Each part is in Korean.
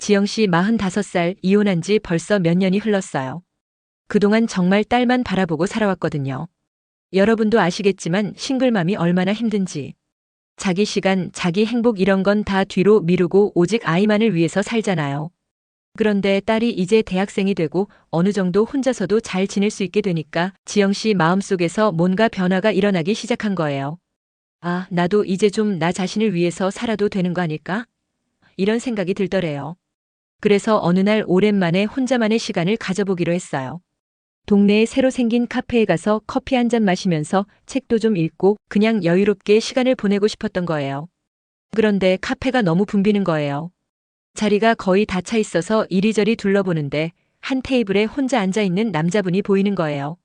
지영 씨 45살, 이혼한 지 벌써 몇 년이 흘렀어요. 그동안 정말 딸만 바라보고 살아왔거든요. 여러분도 아시겠지만 싱글맘이 얼마나 힘든지. 자기 시간, 자기 행복 이런 건 다 뒤로 미루고 오직 아이만을 위해서 살잖아요. 그런데 딸이 이제 대학생이 되고 어느 정도 혼자서도 잘 지낼 수 있게 되니까 지영 씨 마음속에서 뭔가 변화가 일어나기 시작한 거예요. 아, 나도 이제 좀 나 자신을 위해서 살아도 되는 거 아닐까? 이런 생각이 들더래요. 그래서 어느 날 오랜만에 혼자만의 시간을 가져보기로 했어요. 동네에 새로 생긴 카페에 가서 커피 한 잔 마시면서 책도 좀 읽고 그냥 여유롭게 시간을 보내고 싶었던 거예요. 그런데 카페가 너무 붐비는 거예요. 자리가 거의 다 차 있어서 이리저리 둘러보는데 한 테이블에 혼자 앉아 있는 남자분이 보이는 거예요.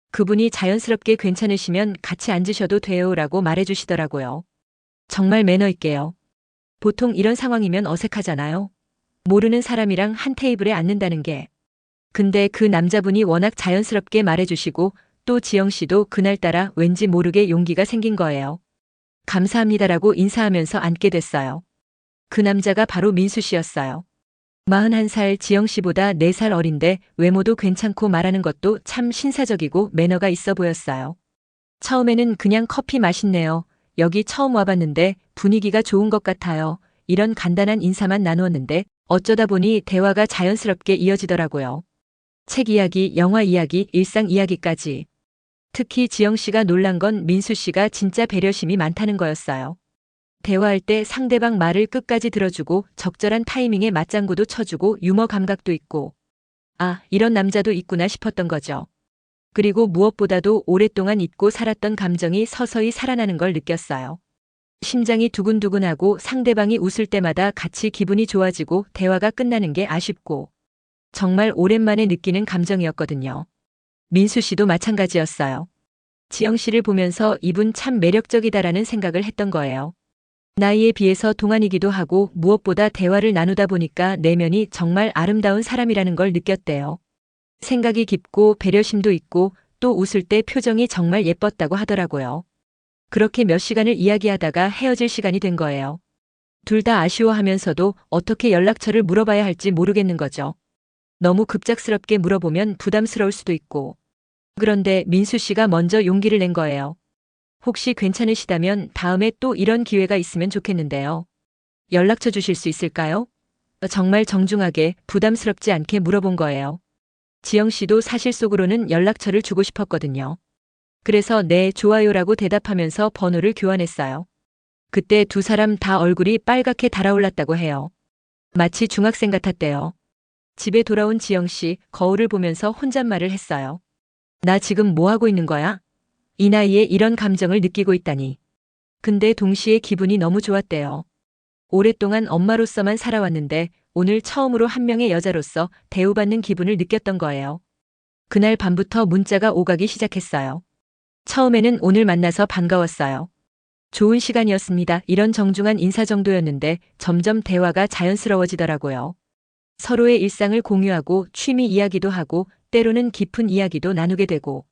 그분이 자연스럽게 괜찮으시면 같이 앉으셔도 돼요라고 말해주시더라고요. 정말 매너 있게요. 보통 이런 상황이면 어색하잖아요. 모르는 사람이랑 한 테이블에 앉는다는 게. 근데 그 남자분이 워낙 자연스럽게 말해주시고 또 지영 씨도 그날따라 왠지 모르게 용기가 생긴 거예요. 감사합니다라고 인사하면서 앉게 됐어요. 그 남자가 바로 민수 씨였어요. 41살, 지영 씨보다 4살 어린데 외모도 괜찮고 말하는 것도 참 신사적이고 매너가 있어 보였어요. 처음에는 그냥 커피 맛있네요. 여기 처음 와봤는데 분위기가 좋은 것 같아요. 이런 간단한 인사만 나누었는데 어쩌다 보니 대화가 자연스럽게 이어지더라고요. 책 이야기, 영화 이야기, 일상 이야기까지. 특히 지영 씨가 놀란 건 민수 씨가 진짜 배려심이 많다는 거였어요. 대화할 때 상대방 말을 끝까지 들어주고 적절한 타이밍에 맞장구도 쳐주고 유머 감각도 있고. 아, 이런 남자도 있구나 싶었던 거죠. 그리고 무엇보다도 오랫동안 잊고 살았던 감정이 서서히 살아나는 걸 느꼈어요. 심장이 두근두근하고 상대방이 웃을 때마다 같이 기분이 좋아지고 대화가 끝나는 게 아쉽고. 정말 오랜만에 느끼는 감정이었거든요. 민수 씨도 마찬가지였어요. 지영 씨를 보면서 이분 참 매력적이다라는 생각을 했던 거예요. 나이에 비해서 동안이기도 하고 무엇보다 대화를 나누다 보니까 내면이 정말 아름다운 사람이라는 걸 느꼈대요. 생각이 깊고 배려심도 있고 또 웃을 때 표정이 정말 예뻤다고 하더라고요. 그렇게 몇 시간을 이야기하다가 헤어질 시간이 된 거예요. 둘 다 아쉬워하면서도 어떻게 연락처를 물어봐야 할지 모르겠는 거죠. 너무 급작스럽게 물어보면 부담스러울 수도 있고. 그런데 민수 씨가 먼저 용기를 낸 거예요. 혹시 괜찮으시다면 다음에 또 이런 기회가 있으면 좋겠는데요. 연락처 주실 수 있을까요? 정말 정중하게 부담스럽지 않게 물어본 거예요. 지영 씨도 사실 속으로는 연락처를 주고 싶었거든요. 그래서 네, 좋아요라고 대답하면서 번호를 교환했어요. 그때 두 사람 다 얼굴이 빨갛게 달아올랐다고 해요. 마치 중학생 같았대요. 집에 돌아온 지영 씨, 거울을 보면서 혼잣말을 했어요. 나 지금 뭐 하고 있는 거야? 이 나이에 이런 감정을 느끼고 있다니. 근데 동시에 기분이 너무 좋았대요. 오랫동안 엄마로서만 살아왔는데 오늘 처음으로 한 명의 여자로서 대우받는 기분을 느꼈던 거예요. 그날 밤부터 문자가 오가기 시작했어요. 처음에는 오늘 만나서 반가웠어요. 좋은 시간이었습니다. 이런 정중한 인사 정도였는데 점점 대화가 자연스러워지더라고요. 서로의 일상을 공유하고 취미 이야기도 하고 때로는 깊은 이야기도 나누게 되고.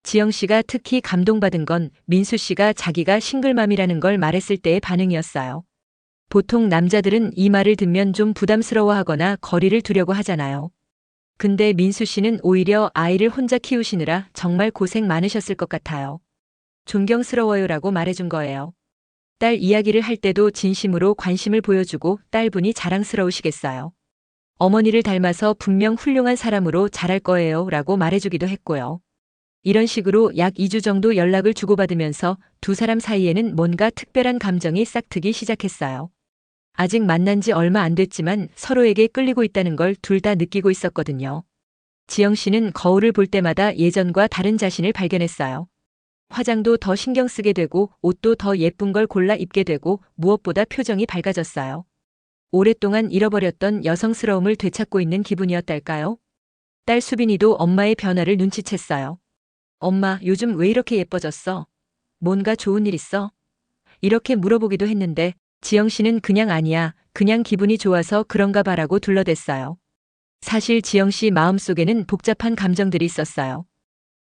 지영 씨가 특히 감동받은 건 민수 씨가 자기가 싱글맘이라는 걸 말했을 때의 반응이었어요. 보통 남자들은 이 말을 듣면 좀 부담스러워하거나 거리를 두려고 하잖아요. 근데 민수 씨는 오히려 아이를 혼자 키우시느라 정말 고생 많으셨을 것 같아요. 존경스러워요라고 말해준 거예요. 딸 이야기를 할 때도 진심으로 관심을 보여주고 딸분이 자랑스러우시겠어요. 어머니를 닮아서 분명 훌륭한 사람으로 자랄 거예요 라고 말해주기도 했고요. 이런 식으로 약 2주 정도 연락을 주고받으면서 두 사람 사이에는 뭔가 특별한 감정이 싹트기 시작했어요. 아직 만난 지 얼마 안 됐지만 서로에게 끌리고 있다는 걸 둘 다 느끼고 있었거든요. 지영 씨는 거울을 볼 때마다 예전과 다른 자신을 발견했어요. 화장도 더 신경 쓰게 되고 옷도 더 예쁜 걸 골라 입게 되고 무엇보다 표정이 밝아졌어요. 오랫동안 잃어버렸던 여성스러움을 되찾고 있는 기분이었달까요? 딸 수빈이도 엄마의 변화를 눈치챘어요. 엄마, 요즘 왜 이렇게 예뻐졌어? 뭔가 좋은 일 있어? 이렇게 물어보기도 했는데 지영 씨는 그냥 아니야, 그냥 기분이 좋아서 그런가 봐라고 둘러댔어요. 사실 지영 씨 마음속에는 복잡한 감정들이 있었어요.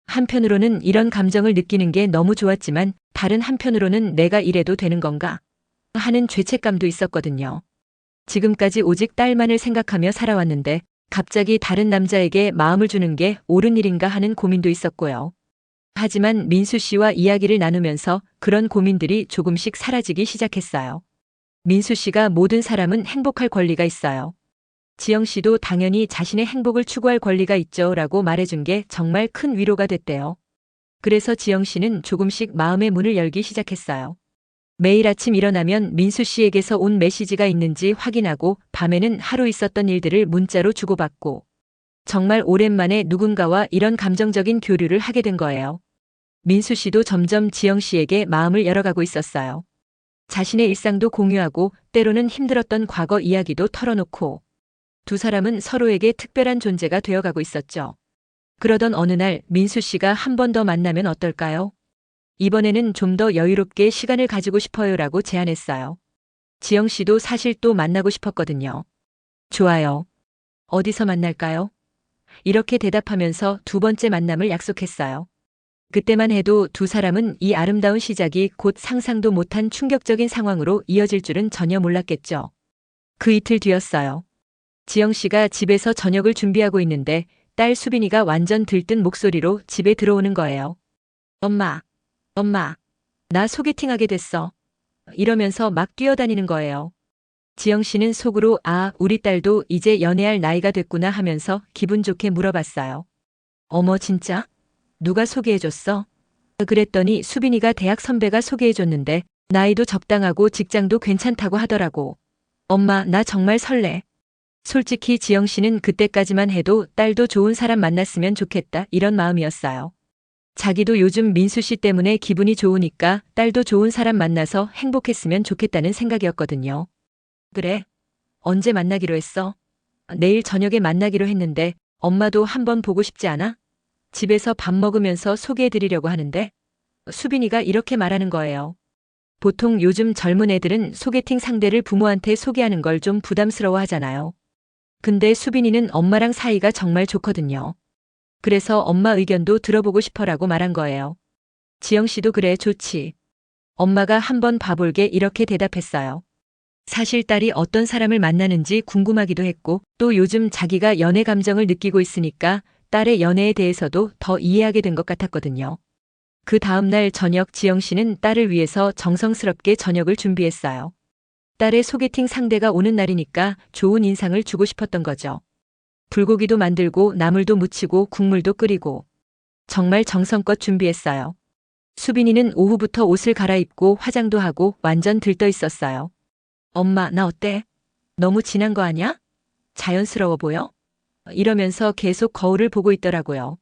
한편으로는 이런 감정을 느끼는 게 너무 좋았지만 다른 한편으로는 내가 이래도 되는 건가? 하는 죄책감도 있었거든요. 지금까지 오직 딸만을 생각하며 살아왔는데 갑자기 다른 남자에게 마음을 주는 게 옳은 일인가 하는 고민도 있었고요. 하지만 민수 씨와 이야기를 나누면서 그런 고민들이 조금씩 사라지기 시작했어요. 민수 씨가 모든 사람은 행복할 권리가 있어요. 지영 씨도 당연히 자신의 행복을 추구할 권리가 있죠 라고 말해준 게 정말 큰 위로가 됐대요. 그래서 지영 씨는 조금씩 마음의 문을 열기 시작했어요. 매일 아침 일어나면 민수 씨에게서 온 메시지가 있는지 확인하고 밤에는 하루 있었던 일들을 문자로 주고받고 정말 오랜만에 누군가와 이런 감정적인 교류를 하게 된 거예요. 민수 씨도 점점 지영 씨에게 마음을 열어가고 있었어요. 자신의 일상도 공유하고 때로는 힘들었던 과거 이야기도 털어놓고 두 사람은 서로에게 특별한 존재가 되어가고 있었죠. 그러던 어느 날 민수 씨가 한 번 더 만나면 어떨까요? 이번에는 좀 더 여유롭게 시간을 가지고 싶어요라고 제안했어요. 지영 씨도 사실 또 만나고 싶었거든요. 좋아요. 어디서 만날까요? 이렇게 대답하면서 두 번째 만남을 약속했어요. 그때만 해도 두 사람은 이 아름다운 시작이 곧 상상도 못한 충격적인 상황으로 이어질 줄은 전혀 몰랐겠죠. 그 이틀 뒤였어요. 지영 씨가 집에서 저녁을 준비하고 있는데 딸 수빈이가 완전 들뜬 목소리로 집에 들어오는 거예요. 엄마, 나 소개팅하게 됐어. 이러면서 막 뛰어다니는 거예요. 지영 씨는 속으로 우리 딸도 이제 연애할 나이가 됐구나 하면서 기분 좋게 물어봤어요. 어머, 진짜? 누가 소개해줬어? 그랬더니 수빈이가 대학 선배가 소개해줬는데 나이도 적당하고 직장도 괜찮다고 하더라고. 엄마, 나 정말 설레. 솔직히 지영 씨는 그때까지만 해도 딸도 좋은 사람 만났으면 좋겠다 이런 마음이었어요. 자기도 요즘 민수 씨 때문에 기분이 좋으니까 딸도 좋은 사람 만나서 행복했으면 좋겠다는 생각이었거든요. 그래. 언제 만나기로 했어? 내일 저녁에 만나기로 했는데 엄마도 한번 보고 싶지 않아? 집에서 밥 먹으면서 소개해드리려고 하는데 수빈이가 이렇게 말하는 거예요. 보통 요즘 젊은 애들은 소개팅 상대를 부모한테 소개하는 걸 좀 부담스러워 하잖아요. 근데 수빈이는 엄마랑 사이가 정말 좋거든요. 그래서 엄마 의견도 들어보고 싶어라고 말한 거예요. 지영 씨도 그래, 좋지. 엄마가 한번 봐볼게 이렇게 대답했어요. 사실 딸이 어떤 사람을 만나는지 궁금하기도 했고 또 요즘 자기가 연애 감정을 느끼고 있으니까 딸의 연애에 대해서도 더 이해하게 된 것 같았거든요. 그 다음 날 저녁 지영 씨는 딸을 위해서 정성스럽게 저녁을 준비했어요. 딸의 소개팅 상대가 오는 날이니까 좋은 인상을 주고 싶었던 거죠. 불고기도 만들고 나물도 무치고 국물도 끓이고 정말 정성껏 준비했어요. 수빈이는 오후부터 옷을 갈아입고 화장도 하고 완전 들떠 있었어요. 엄마, 나 어때? 너무 진한 거 아니야? 자연스러워 보여? 이러면서 계속 거울을 보고 있더라고요.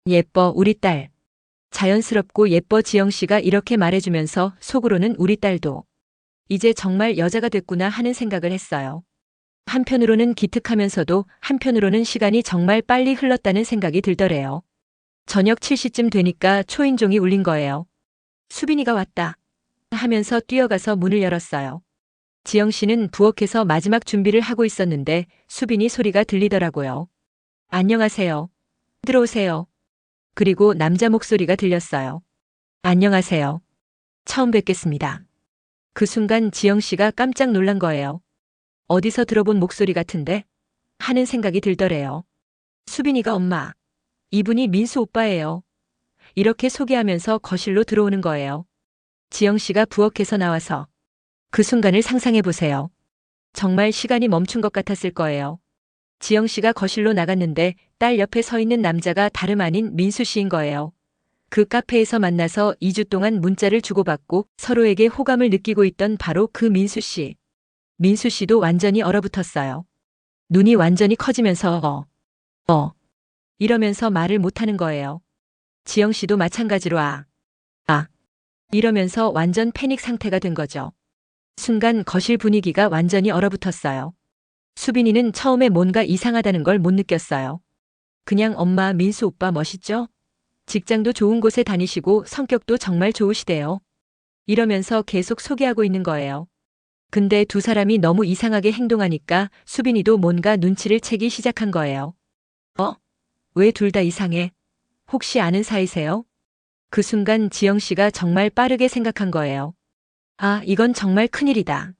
예뻐, 우리 딸. 자연스럽고 예뻐 지영 씨가 이렇게 말해주면서 속으로는 우리 딸도 이제 정말 여자가 됐구나 하는 생각을 했어요. 한편으로는 기특하면서도 한편으로는 시간이 정말 빨리 흘렀다는 생각이 들더래요. 저녁 7시쯤 되니까 초인종이 울린 거예요. 수빈이가 왔다 하면서 뛰어가서 문을 열었어요. 지영 씨는 부엌에서 마지막 준비를 하고 있었는데 수빈이 소리가 들리더라고요. 안녕하세요. 들어오세요. 그리고 남자 목소리가 들렸어요. 안녕하세요. 처음 뵙겠습니다. 그 순간 지영 씨가 깜짝 놀란 거예요. 어디서 들어본 목소리 같은데? 하는 생각이 들더래요. 수빈이가 엄마. 이분이 민수 오빠예요. 이렇게 소개하면서 거실로 들어오는 거예요. 지영 씨가 부엌에서 나와서 그 순간을 상상해 보세요. 정말 시간이 멈춘 것 같았을 거예요. 지영 씨가 거실로 나갔는데 딸 옆에 서 있는 남자가 다름 아닌 민수 씨인 거예요. 그 카페에서 만나서 2주 동안 문자를 주고받고 서로에게 호감을 느끼고 있던 바로 그 민수 씨. 민수 씨도 완전히 얼어붙었어요. 눈이 완전히 커지면서 이러면서 말을 못하는 거예요. 지영 씨도 마찬가지로 이러면서 완전 패닉 상태가 된 거죠. 순간 거실 분위기가 완전히 얼어붙었어요. 수빈이는 처음에 뭔가 이상하다는 걸 못 느꼈어요. 그냥 엄마 민수 오빠 멋있죠? 직장도 좋은 곳에 다니시고 성격도 정말 좋으시대요. 이러면서 계속 소개하고 있는 거예요. 근데 두 사람이 너무 이상하게 행동하니까 수빈이도 뭔가 눈치를 채기 시작한 거예요. 왜 둘 다 이상해? 혹시 아는 사이세요? 그 순간 지영 씨가 정말 빠르게 생각한 거예요. 이건 정말 큰일이다.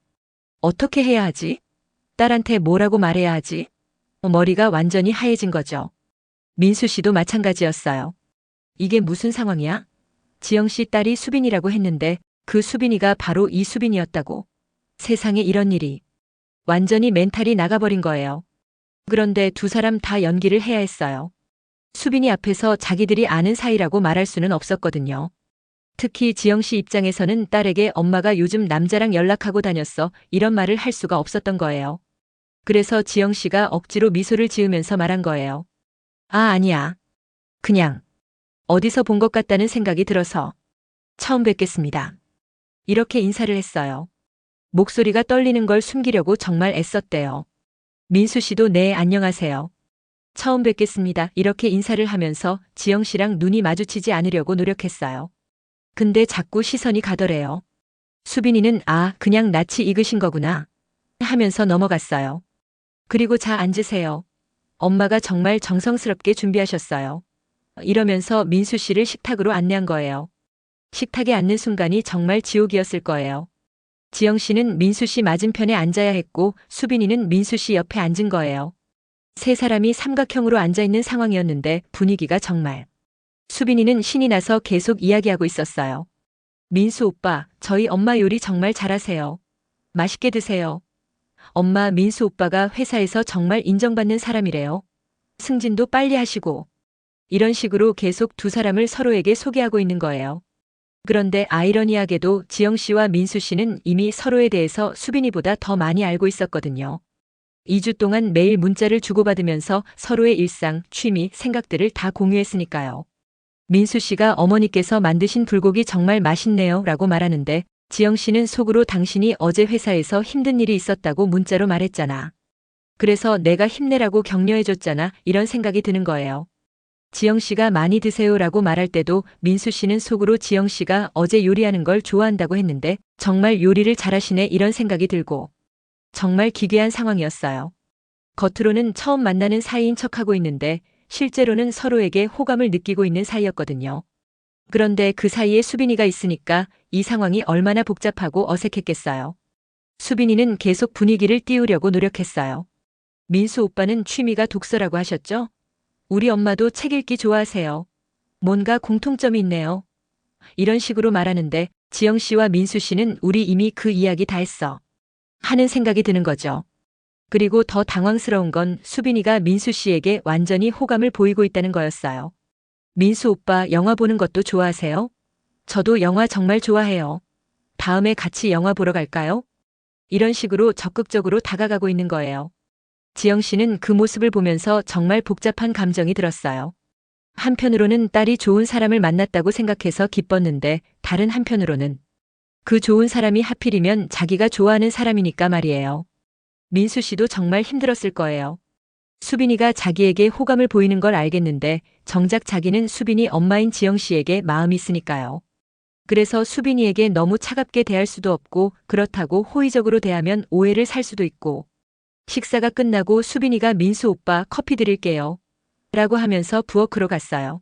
어떻게 해야 하지? 딸한테 뭐라고 말해야 하지? 머리가 완전히 하얘진 거죠. 민수 씨도 마찬가지였어요. 이게 무슨 상황이야? 지영 씨 딸이 수빈이라고 했는데 그 수빈이가 바로 이 수빈이었다고. 세상에 이런 일이. 완전히 멘탈이 나가버린 거예요. 그런데 두 사람 다 연기를 해야 했어요. 수빈이 앞에서 자기들이 아는 사이라고 말할 수는 없었거든요. 특히 지영 씨 입장에서는 딸에게 엄마가 요즘 남자랑 연락하고 다녔어 이런 말을 할 수가 없었던 거예요. 그래서 지영 씨가 억지로 미소를 지으면서 말한 거예요. 아, 아니야. 그냥 어디서 본 것 같다는 생각이 들어서 처음 뵙겠습니다. 이렇게 인사를 했어요. 목소리가 떨리는 걸 숨기려고 정말 애썼대요. 민수 씨도 네, 안녕하세요. 처음 뵙겠습니다. 이렇게 인사를 하면서 지영 씨랑 눈이 마주치지 않으려고 노력했어요. 근데 자꾸 시선이 가더래요. 수빈이는 아, 그냥 낯이 익으신 거구나 하면서 넘어갔어요. 그리고 자, 앉으세요. 엄마가 정말 정성스럽게 준비하셨어요. 이러면서 민수 씨를 식탁으로 안내한 거예요. 식탁에 앉는 순간이 정말 지옥이었을 거예요. 지영 씨는 민수 씨 맞은편에 앉아야 했고 수빈이는 민수 씨 옆에 앉은 거예요. 세 사람이 삼각형으로 앉아 있는 상황이었는데 분위기가 정말. 수빈이는 신이 나서 계속 이야기하고 있었어요. 민수 오빠, 저희 엄마 요리 정말 잘하세요. 맛있게 드세요. 엄마, 민수 오빠가 회사에서 정말 인정받는 사람이래요. 승진도 빨리 하시고. 이런 식으로 계속 두 사람을 서로에게 소개하고 있는 거예요. 그런데 아이러니하게도 지영 씨와 민수 씨는 이미 서로에 대해서 수빈이보다 더 많이 알고 있었거든요. 2주 동안 매일 문자를 주고받으면서 서로의 일상, 취미, 생각들을 다 공유했으니까요. 민수 씨가 어머니께서 만드신 불고기 정말 맛있네요 라고 말하는데 지영 씨는 속으로 당신이 어제 회사에서 힘든 일이 있었다고 문자로 말했잖아. 그래서 내가 힘내라고 격려해줬잖아 이런 생각이 드는 거예요. 지영 씨가 많이 드세요라고 말할 때도 민수 씨는 속으로 지영 씨가 어제 요리하는 걸 좋아한다고 했는데 정말 요리를 잘하시네 이런 생각이 들고 정말 기괴한 상황이었어요. 겉으로는 처음 만나는 사이인 척하고 있는데 실제로는 서로에게 호감을 느끼고 있는 사이였거든요. 그런데 그 사이에 수빈이가 있으니까 이 상황이 얼마나 복잡하고 어색했겠어요. 수빈이는 계속 분위기를 띄우려고 노력했어요. 민수 오빠는 취미가 독서라고 하셨죠? 우리 엄마도 책 읽기 좋아하세요. 뭔가 공통점이 있네요. 이런 식으로 말하는데 지영 씨와 민수 씨는 우리 이미 그 이야기 다 했어. 하는 생각이 드는 거죠. 그리고 더 당황스러운 건 수빈이가 민수 씨에게 완전히 호감을 보이고 있다는 거였어요. 민수 오빠 영화 보는 것도 좋아하세요? 저도 영화 정말 좋아해요. 다음에 같이 영화 보러 갈까요? 이런 식으로 적극적으로 다가가고 있는 거예요. 지영 씨는 그 모습을 보면서 정말 복잡한 감정이 들었어요. 한편으로는 딸이 좋은 사람을 만났다고 생각해서 기뻤는데 다른 한편으로는 그 좋은 사람이 하필이면 자기가 좋아하는 사람이니까 말이에요. 민수 씨도 정말 힘들었을 거예요. 수빈이가 자기에게 호감을 보이는 걸 알겠는데 정작 자기는 수빈이 엄마인 지영 씨에게 마음이 있으니까요. 그래서 수빈이에게 너무 차갑게 대할 수도 없고 그렇다고 호의적으로 대하면 오해를 살 수도 있고 식사가 끝나고 수빈이가 민수 오빠 커피 드릴게요. 라고 하면서 부엌으로 갔어요.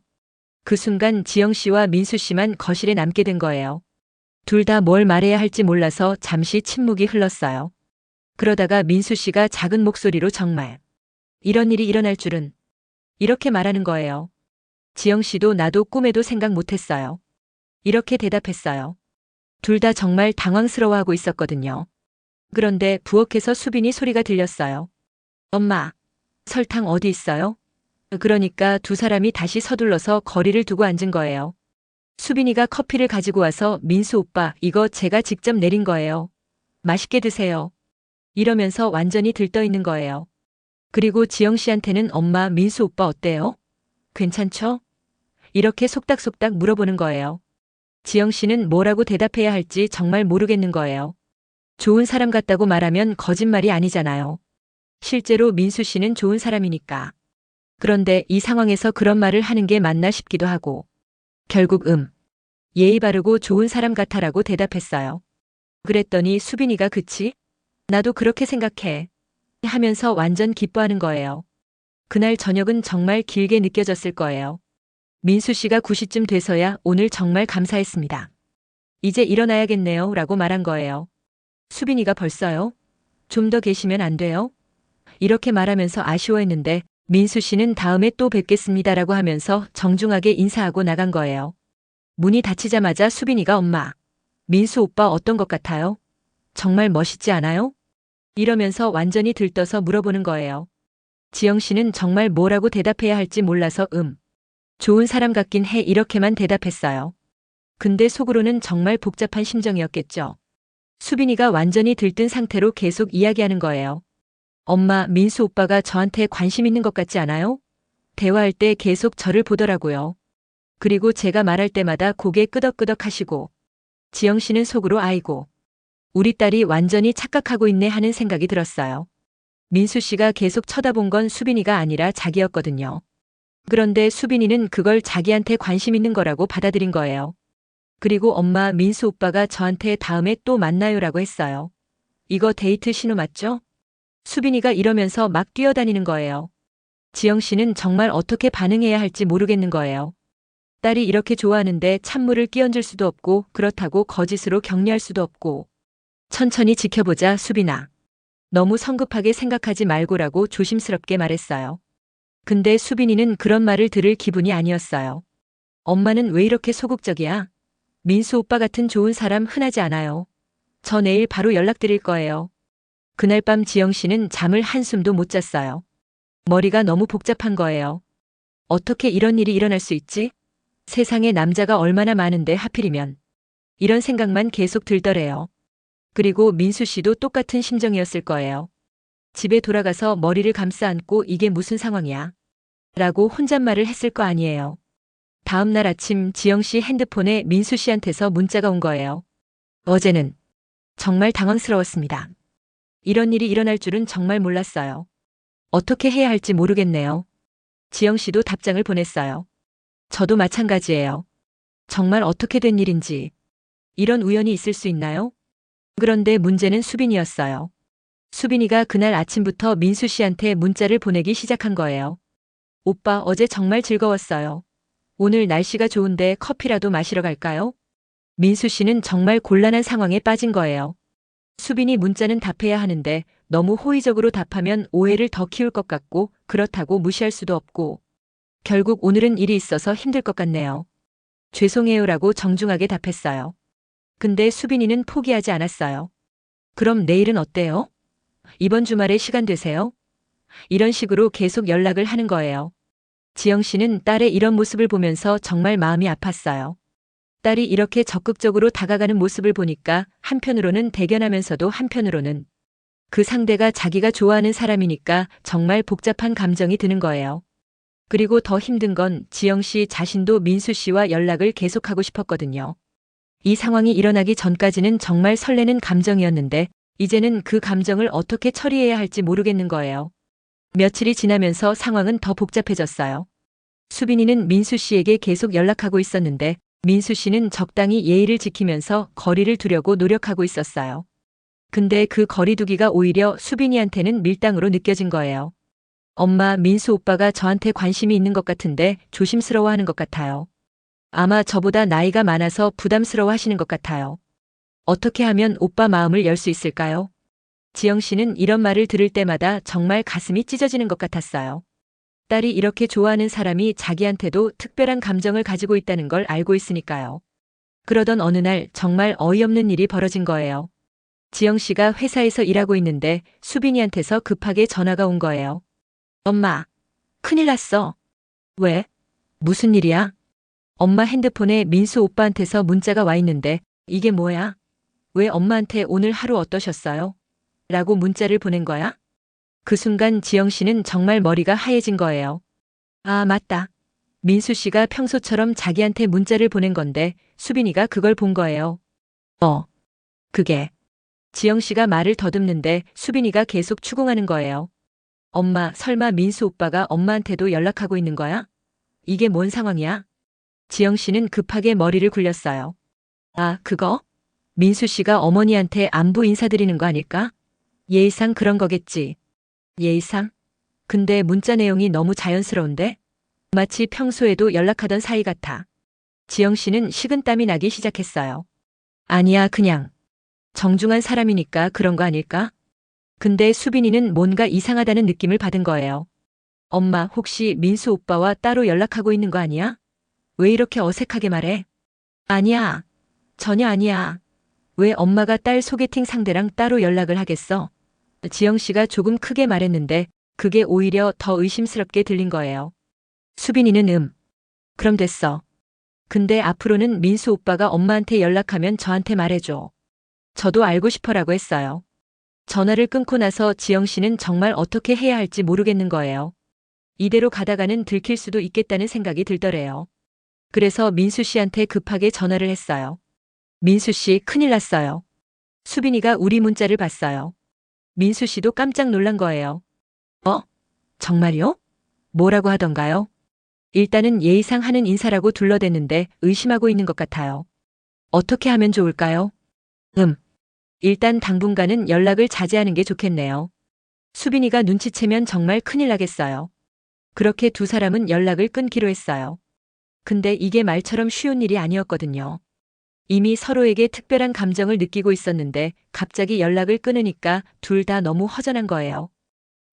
그 순간 지영 씨와 민수 씨만 거실에 남게 된 거예요. 둘 다 뭘 말해야 할지 몰라서 잠시 침묵이 흘렀어요. 그러다가 민수 씨가 작은 목소리로 정말 이런 일이 일어날 줄은 이렇게 말하는 거예요. 지영 씨도 나도 꿈에도 생각 못했어요. 이렇게 대답했어요. 둘 다 정말 당황스러워하고 있었거든요. 그런데 부엌에서 수빈이 소리가 들렸어요. 엄마, 설탕 어디 있어요? 그러니까 두 사람이 다시 서둘러서 거리를 두고 앉은 거예요. 수빈이가 커피를 가지고 와서 민수 오빠 이거 제가 직접 내린 거예요. 맛있게 드세요. 이러면서 완전히 들떠 있는 거예요. 그리고 지영 씨한테는 엄마 민수 오빠 어때요? 괜찮죠? 이렇게 속닥속닥 물어보는 거예요. 지영 씨는 뭐라고 대답해야 할지 정말 모르겠는 거예요. 좋은 사람 같다고 말하면 거짓말이 아니잖아요. 실제로 민수 씨는 좋은 사람이니까. 그런데 이 상황에서 그런 말을 하는 게 맞나 싶기도 하고. 결국 예의 바르고 좋은 사람 같아라고 대답했어요. 그랬더니 수빈이가 그치? 나도 그렇게 생각해. 하면서 완전 기뻐하는 거예요. 그날 저녁은 정말 길게 느껴졌을 거예요. 민수 씨가 9시쯤 돼서야 오늘 정말 감사했습니다. 이제 일어나야겠네요 라고 말한 거예요. 수빈이가 벌써요? 좀 더 계시면 안 돼요? 이렇게 말하면서 아쉬워했는데 민수 씨는 다음에 또 뵙겠습니다라고 하면서 정중하게 인사하고 나간 거예요. 문이 닫히자마자 수빈이가 엄마, 민수 오빠 어떤 것 같아요? 정말 멋있지 않아요? 이러면서 완전히 들떠서 물어보는 거예요. 지영 씨는 정말 뭐라고 대답해야 할지 몰라서 좋은 사람 같긴 해 이렇게만 대답했어요. 근데 속으로는 정말 복잡한 심정이었겠죠. 수빈이가 완전히 들뜬 상태로 계속 이야기하는 거예요. 엄마, 민수 오빠가 저한테 관심 있는 것 같지 않아요? 대화할 때 계속 저를 보더라고요. 그리고 제가 말할 때마다 고개 끄덕끄덕 하시고, 지영 씨는 속으로 아이고, 우리 딸이 완전히 착각하고 있네 하는 생각이 들었어요. 민수 씨가 계속 쳐다본 건 수빈이가 아니라 자기였거든요. 그런데 수빈이는 그걸 자기한테 관심 있는 거라고 받아들인 거예요. 그리고 엄마, 민수 오빠가 저한테 다음에 또 만나요라고 했어요. 이거 데이트 신호 맞죠? 수빈이가 이러면서 막 뛰어다니는 거예요. 지영 씨는 정말 어떻게 반응해야 할지 모르겠는 거예요. 딸이 이렇게 좋아하는데 찬물을 끼얹을 수도 없고 그렇다고 거짓으로 격려할 수도 없고. 천천히 지켜보자, 수빈아. 너무 성급하게 생각하지 말고라고 조심스럽게 말했어요. 근데 수빈이는 그런 말을 들을 기분이 아니었어요. 엄마는 왜 이렇게 소극적이야? 민수 오빠 같은 좋은 사람 흔하지 않아요. 저 내일 바로 연락드릴 거예요. 그날 밤 지영 씨는 잠을 한숨도 못 잤어요. 머리가 너무 복잡한 거예요. 어떻게 이런 일이 일어날 수 있지? 세상에 남자가 얼마나 많은데 하필이면. 이런 생각만 계속 들더래요. 그리고 민수 씨도 똑같은 심정이었을 거예요. 집에 돌아가서 머리를 감싸 안고 이게 무슨 상황이야? 라고 혼잣말을 했을 거 아니에요. 다음 날 아침 지영 씨 핸드폰에 민수 씨한테서 문자가 온 거예요. 어제는 정말 당황스러웠습니다. 이런 일이 일어날 줄은 정말 몰랐어요. 어떻게 해야 할지 모르겠네요. 지영 씨도 답장을 보냈어요. 저도 마찬가지예요. 정말 어떻게 된 일인지. 이런 우연이 있을 수 있나요? 그런데 문제는 수빈이었어요. 수빈이가 그날 아침부터 민수 씨한테 문자를 보내기 시작한 거예요. 오빠, 어제 정말 즐거웠어요. 오늘 날씨가 좋은데 커피라도 마시러 갈까요? 민수 씨는 정말 곤란한 상황에 빠진 거예요. 수빈이 문자는 답해야 하는데 너무 호의적으로 답하면 오해를 더 키울 것 같고 그렇다고 무시할 수도 없고. 결국 오늘은 일이 있어서 힘들 것 같네요. 죄송해요라고 정중하게 답했어요. 근데 수빈이는 포기하지 않았어요. 그럼 내일은 어때요? 이번 주말에 시간 되세요? 이런 식으로 계속 연락을 하는 거예요. 지영 씨는 딸의 이런 모습을 보면서 정말 마음이 아팠어요. 딸이 이렇게 적극적으로 다가가는 모습을 보니까 한편으로는 대견하면서도 한편으로는 그 상대가 자기가 좋아하는 사람이니까 정말 복잡한 감정이 드는 거예요. 그리고 더 힘든 건 지영 씨 자신도 민수 씨와 연락을 계속하고 싶었거든요. 이 상황이 일어나기 전까지는 정말 설레는 감정이었는데 이제는 그 감정을 어떻게 처리해야 할지 모르겠는 거예요. 며칠이 지나면서 상황은 더 복잡해졌어요. 수빈이는 민수 씨에게 계속 연락하고 있었는데 민수 씨는 적당히 예의를 지키면서 거리를 두려고 노력하고 있었어요. 근데 그 거리두기가 오히려 수빈이한테는 밀당으로 느껴진 거예요. 엄마, 민수 오빠가 저한테 관심이 있는 것 같은데 조심스러워하는 것 같아요. 아마 저보다 나이가 많아서 부담스러워 하시는 것 같아요. 어떻게 하면 오빠 마음을 열 수 있을까요? 지영 씨는 이런 말을 들을 때마다 정말 가슴이 찢어지는 것 같았어요. 딸이 이렇게 좋아하는 사람이 자기한테도 특별한 감정을 가지고 있다는 걸 알고 있으니까요. 그러던 어느 날 정말 어이없는 일이 벌어진 거예요. 지영 씨가 회사에서 일하고 있는데 수빈이한테서 급하게 전화가 온 거예요. 엄마, 큰일 났어. 왜? 무슨 일이야? 엄마 핸드폰에 민수 오빠한테서 문자가 와 있는데 이게 뭐야? 왜 엄마한테 오늘 하루 어떠셨어요? 라고 문자를 보낸 거야? 그 순간 지영 씨는 정말 머리가 하얘진 거예요. 아, 맞다. 민수 씨가 평소처럼 자기한테 문자를 보낸 건데 수빈이가 그걸 본 거예요. 그게. 지영 씨가 말을 더듬는데 수빈이가 계속 추궁하는 거예요. 엄마, 설마 민수 오빠가 엄마한테도 연락하고 있는 거야? 이게 뭔 상황이야? 지영 씨는 급하게 머리를 굴렸어요. 아, 그거? 민수 씨가 어머니한테 안부 인사드리는 거 아닐까? 예의상 그런 거겠지. 예의상? 근데 문자 내용이 너무 자연스러운데? 마치 평소에도 연락하던 사이 같아. 지영 씨는 식은땀이 나기 시작했어요. 아니야, 그냥. 정중한 사람이니까 그런 거 아닐까? 근데 수빈이는 뭔가 이상하다는 느낌을 받은 거예요. 엄마, 혹시 민수 오빠와 따로 연락하고 있는 거 아니야? 왜 이렇게 어색하게 말해? 아니야. 전혀 아니야. 왜 엄마가 딸 소개팅 상대랑 따로 연락을 하겠어? 지영 씨가 조금 크게 말했는데 그게 오히려 더 의심스럽게 들린 거예요. 수빈이는 그럼 됐어. 근데 앞으로는 민수 오빠가 엄마한테 연락하면 저한테 말해줘. 저도 알고 싶어라고 했어요. 전화를 끊고 나서 지영 씨는 정말 어떻게 해야 할지 모르겠는 거예요. 이대로 가다가는 들킬 수도 있겠다는 생각이 들더래요. 그래서 민수 씨한테 급하게 전화를 했어요. 민수 씨, 큰일 났어요. 수빈이가 우리 문자를 봤어요. 민수 씨도 깜짝 놀란 거예요. 어? 정말요? 뭐라고 하던가요? 일단은 예의상 하는 인사라고 둘러댔는데 의심하고 있는 것 같아요. 어떻게 하면 좋을까요? 일단 당분간은 연락을 자제하는 게 좋겠네요. 수빈이가 눈치채면 정말 큰일 나겠어요. 그렇게 두 사람은 연락을 끊기로 했어요. 근데 이게 말처럼 쉬운 일이 아니었거든요. 이미 서로에게 특별한 감정을 느끼고 있었는데 갑자기 연락을 끊으니까 둘 다 너무 허전한 거예요.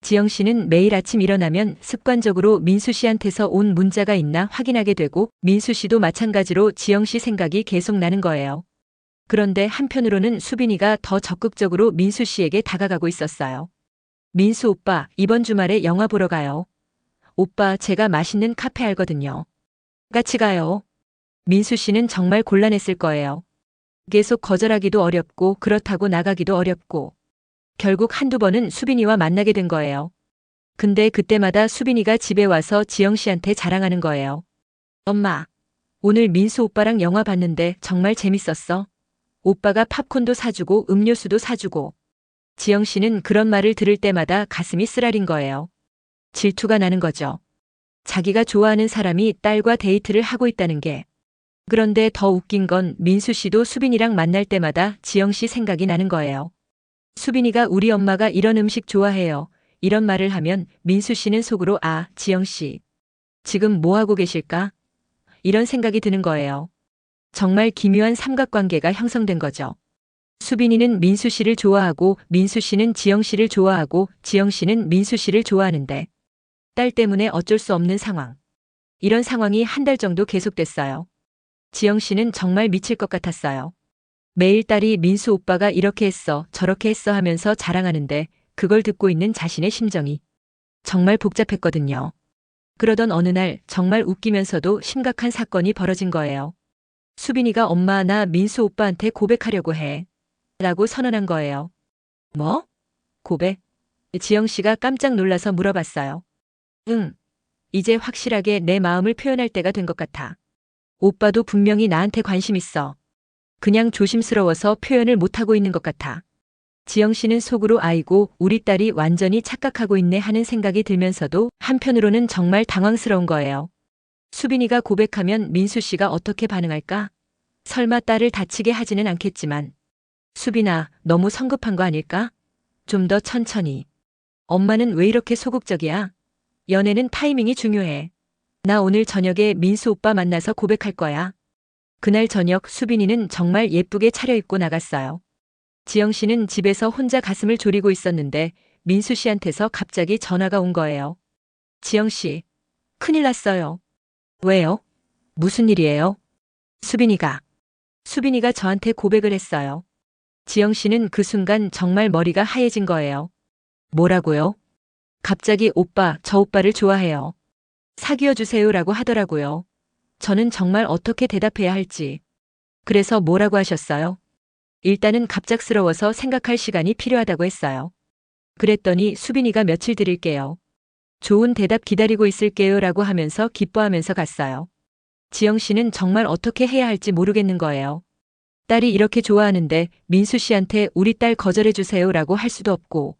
지영 씨는 매일 아침 일어나면 습관적으로 민수 씨한테서 온 문자가 있나 확인하게 되고 민수 씨도 마찬가지로 지영 씨 생각이 계속 나는 거예요. 그런데 한편으로는 수빈이가 더 적극적으로 민수 씨에게 다가가고 있었어요. 민수 오빠, 이번 주말에 영화 보러 가요. 오빠, 제가 맛있는 카페 알거든요. 같이 가요. 민수 씨는 정말 곤란했을 거예요. 계속 거절하기도 어렵고 그렇다고 나가기도 어렵고 결국 한두 번은 수빈이와 만나게 된 거예요. 근데 그때마다 수빈이가 집에 와서 지영 씨한테 자랑하는 거예요. 엄마, 오늘 민수 오빠랑 영화 봤는데 정말 재밌었어. 오빠가 팝콘도 사주고 음료수도 사주고. 지영 씨는 그런 말을 들을 때마다 가슴이 쓰라린 거예요. 질투가 나는 거죠. 자기가 좋아하는 사람이 딸과 데이트를 하고 있다는 게. 그런데 더 웃긴 건 민수 씨도 수빈이랑 만날 때마다 지영 씨 생각이 나는 거예요. 수빈이가 우리 엄마가 이런 음식 좋아해요. 이런 말을 하면 민수 씨는 속으로 아, 지영 씨. 지금 뭐 하고 계실까? 이런 생각이 드는 거예요. 정말 기묘한 삼각관계가 형성된 거죠. 수빈이는 민수 씨를 좋아하고 민수 씨는 지영 씨를 좋아하고 지영 씨는 민수 씨를 좋아하는데 딸 때문에 어쩔 수 없는 상황. 이런 상황이 한 달 정도 계속됐어요. 지영 씨는 정말 미칠 것 같았어요. 매일 딸이 민수 오빠가 이렇게 했어, 저렇게 했어 하면서 자랑하는데 그걸 듣고 있는 자신의 심정이 정말 복잡했거든요. 그러던 어느 날 정말 웃기면서도 심각한 사건이 벌어진 거예요. 수빈이가 엄마, 나 민수 오빠한테 고백하려고 해. 라고 선언한 거예요. 뭐? 고백? 지영 씨가 깜짝 놀라서 물어봤어요. 응. 이제 확실하게 내 마음을 표현할 때가 된 것 같아. 오빠도 분명히 나한테 관심 있어. 그냥 조심스러워서 표현을 못하고 있는 것 같아. 지영 씨는 속으로 아이고 우리 딸이 완전히 착각하고 있네 하는 생각이 들면서도 한편으로는 정말 당황스러운 거예요. 수빈이가 고백하면 민수 씨가 어떻게 반응할까? 설마 딸을 다치게 하지는 않겠지만. 수빈아, 너무 성급한 거 아닐까? 좀 더 천천히. 엄마는 왜 이렇게 소극적이야? 연애는 타이밍이 중요해. 나 오늘 저녁에 민수 오빠 만나서 고백할 거야. 그날 저녁 수빈이는 정말 예쁘게 차려입고 나갔어요. 지영 씨는 집에서 혼자 가슴을 졸이고 있었는데 민수 씨한테서 갑자기 전화가 온 거예요. 지영 씨, 큰일 났어요. 왜요? 무슨 일이에요? 수빈이가 저한테 고백을 했어요. 지영 씨는 그 순간 정말 머리가 하얘진 거예요. 뭐라고요? 갑자기 오빠, 저 오빠를 좋아해요. 사귀어 주세요라고 하더라고요. 저는 정말 어떻게 대답해야 할지. 그래서 뭐라고 하셨어요? 일단은 갑작스러워서 생각할 시간이 필요하다고 했어요. 그랬더니 수빈이가 며칠 드릴게요. 좋은 대답 기다리고 있을게요 라고 하면서 기뻐하면서 갔어요. 지영 씨는 정말 어떻게 해야 할지 모르겠는 거예요. 딸이 이렇게 좋아하는데 민수 씨한테 우리 딸 거절해 주세요 라고 할 수도 없고.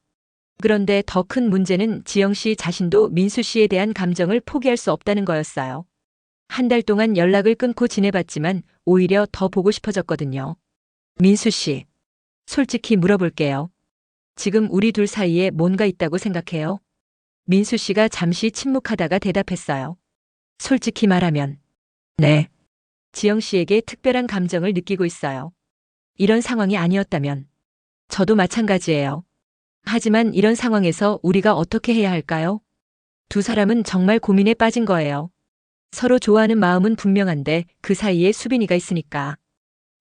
그런데 더 큰 문제는 지영 씨 자신도 민수 씨에 대한 감정을 포기할 수 없다는 거였어요. 한 달 동안 연락을 끊고 지내봤지만 오히려 더 보고 싶어졌거든요. 민수 씨, 솔직히 물어볼게요. 지금 우리 둘 사이에 뭔가 있다고 생각해요? 민수 씨가 잠시 침묵하다가 대답했어요. 솔직히 말하면, 네. 지영 씨에게 특별한 감정을 느끼고 있어요. 이런 상황이 아니었다면, 저도 마찬가지예요. 하지만 이런 상황에서 우리가 어떻게 해야 할까요? 두 사람은 정말 고민에 빠진 거예요. 서로 좋아하는 마음은 분명한데 그 사이에 수빈이가 있으니까.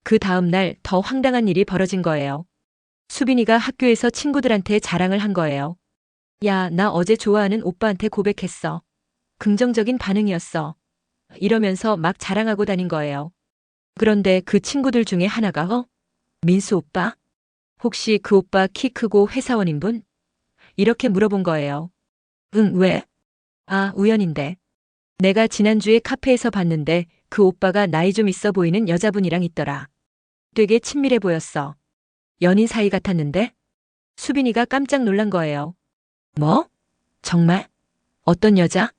그 다음 날 더 황당한 일이 벌어진 거예요. 수빈이가 학교에서 친구들한테 자랑을 한 거예요. 야, 나 어제 좋아하는 오빠한테 고백했어. 긍정적인 반응이었어. 이러면서 막 자랑하고 다닌 거예요. 그런데 그 친구들 중에 하나가 민수 오빠? 혹시 그 오빠 키 크고 회사원인 분? 이렇게 물어본 거예요. 응, 왜? 아, 우연인데. 내가 지난주에 카페에서 봤는데 그 오빠가 나이 좀 있어 보이는 여자분이랑 있더라. 되게 친밀해 보였어. 연인 사이 같았는데? 수빈이가 깜짝 놀란 거예요. 뭐? 정말? 어떤 여자?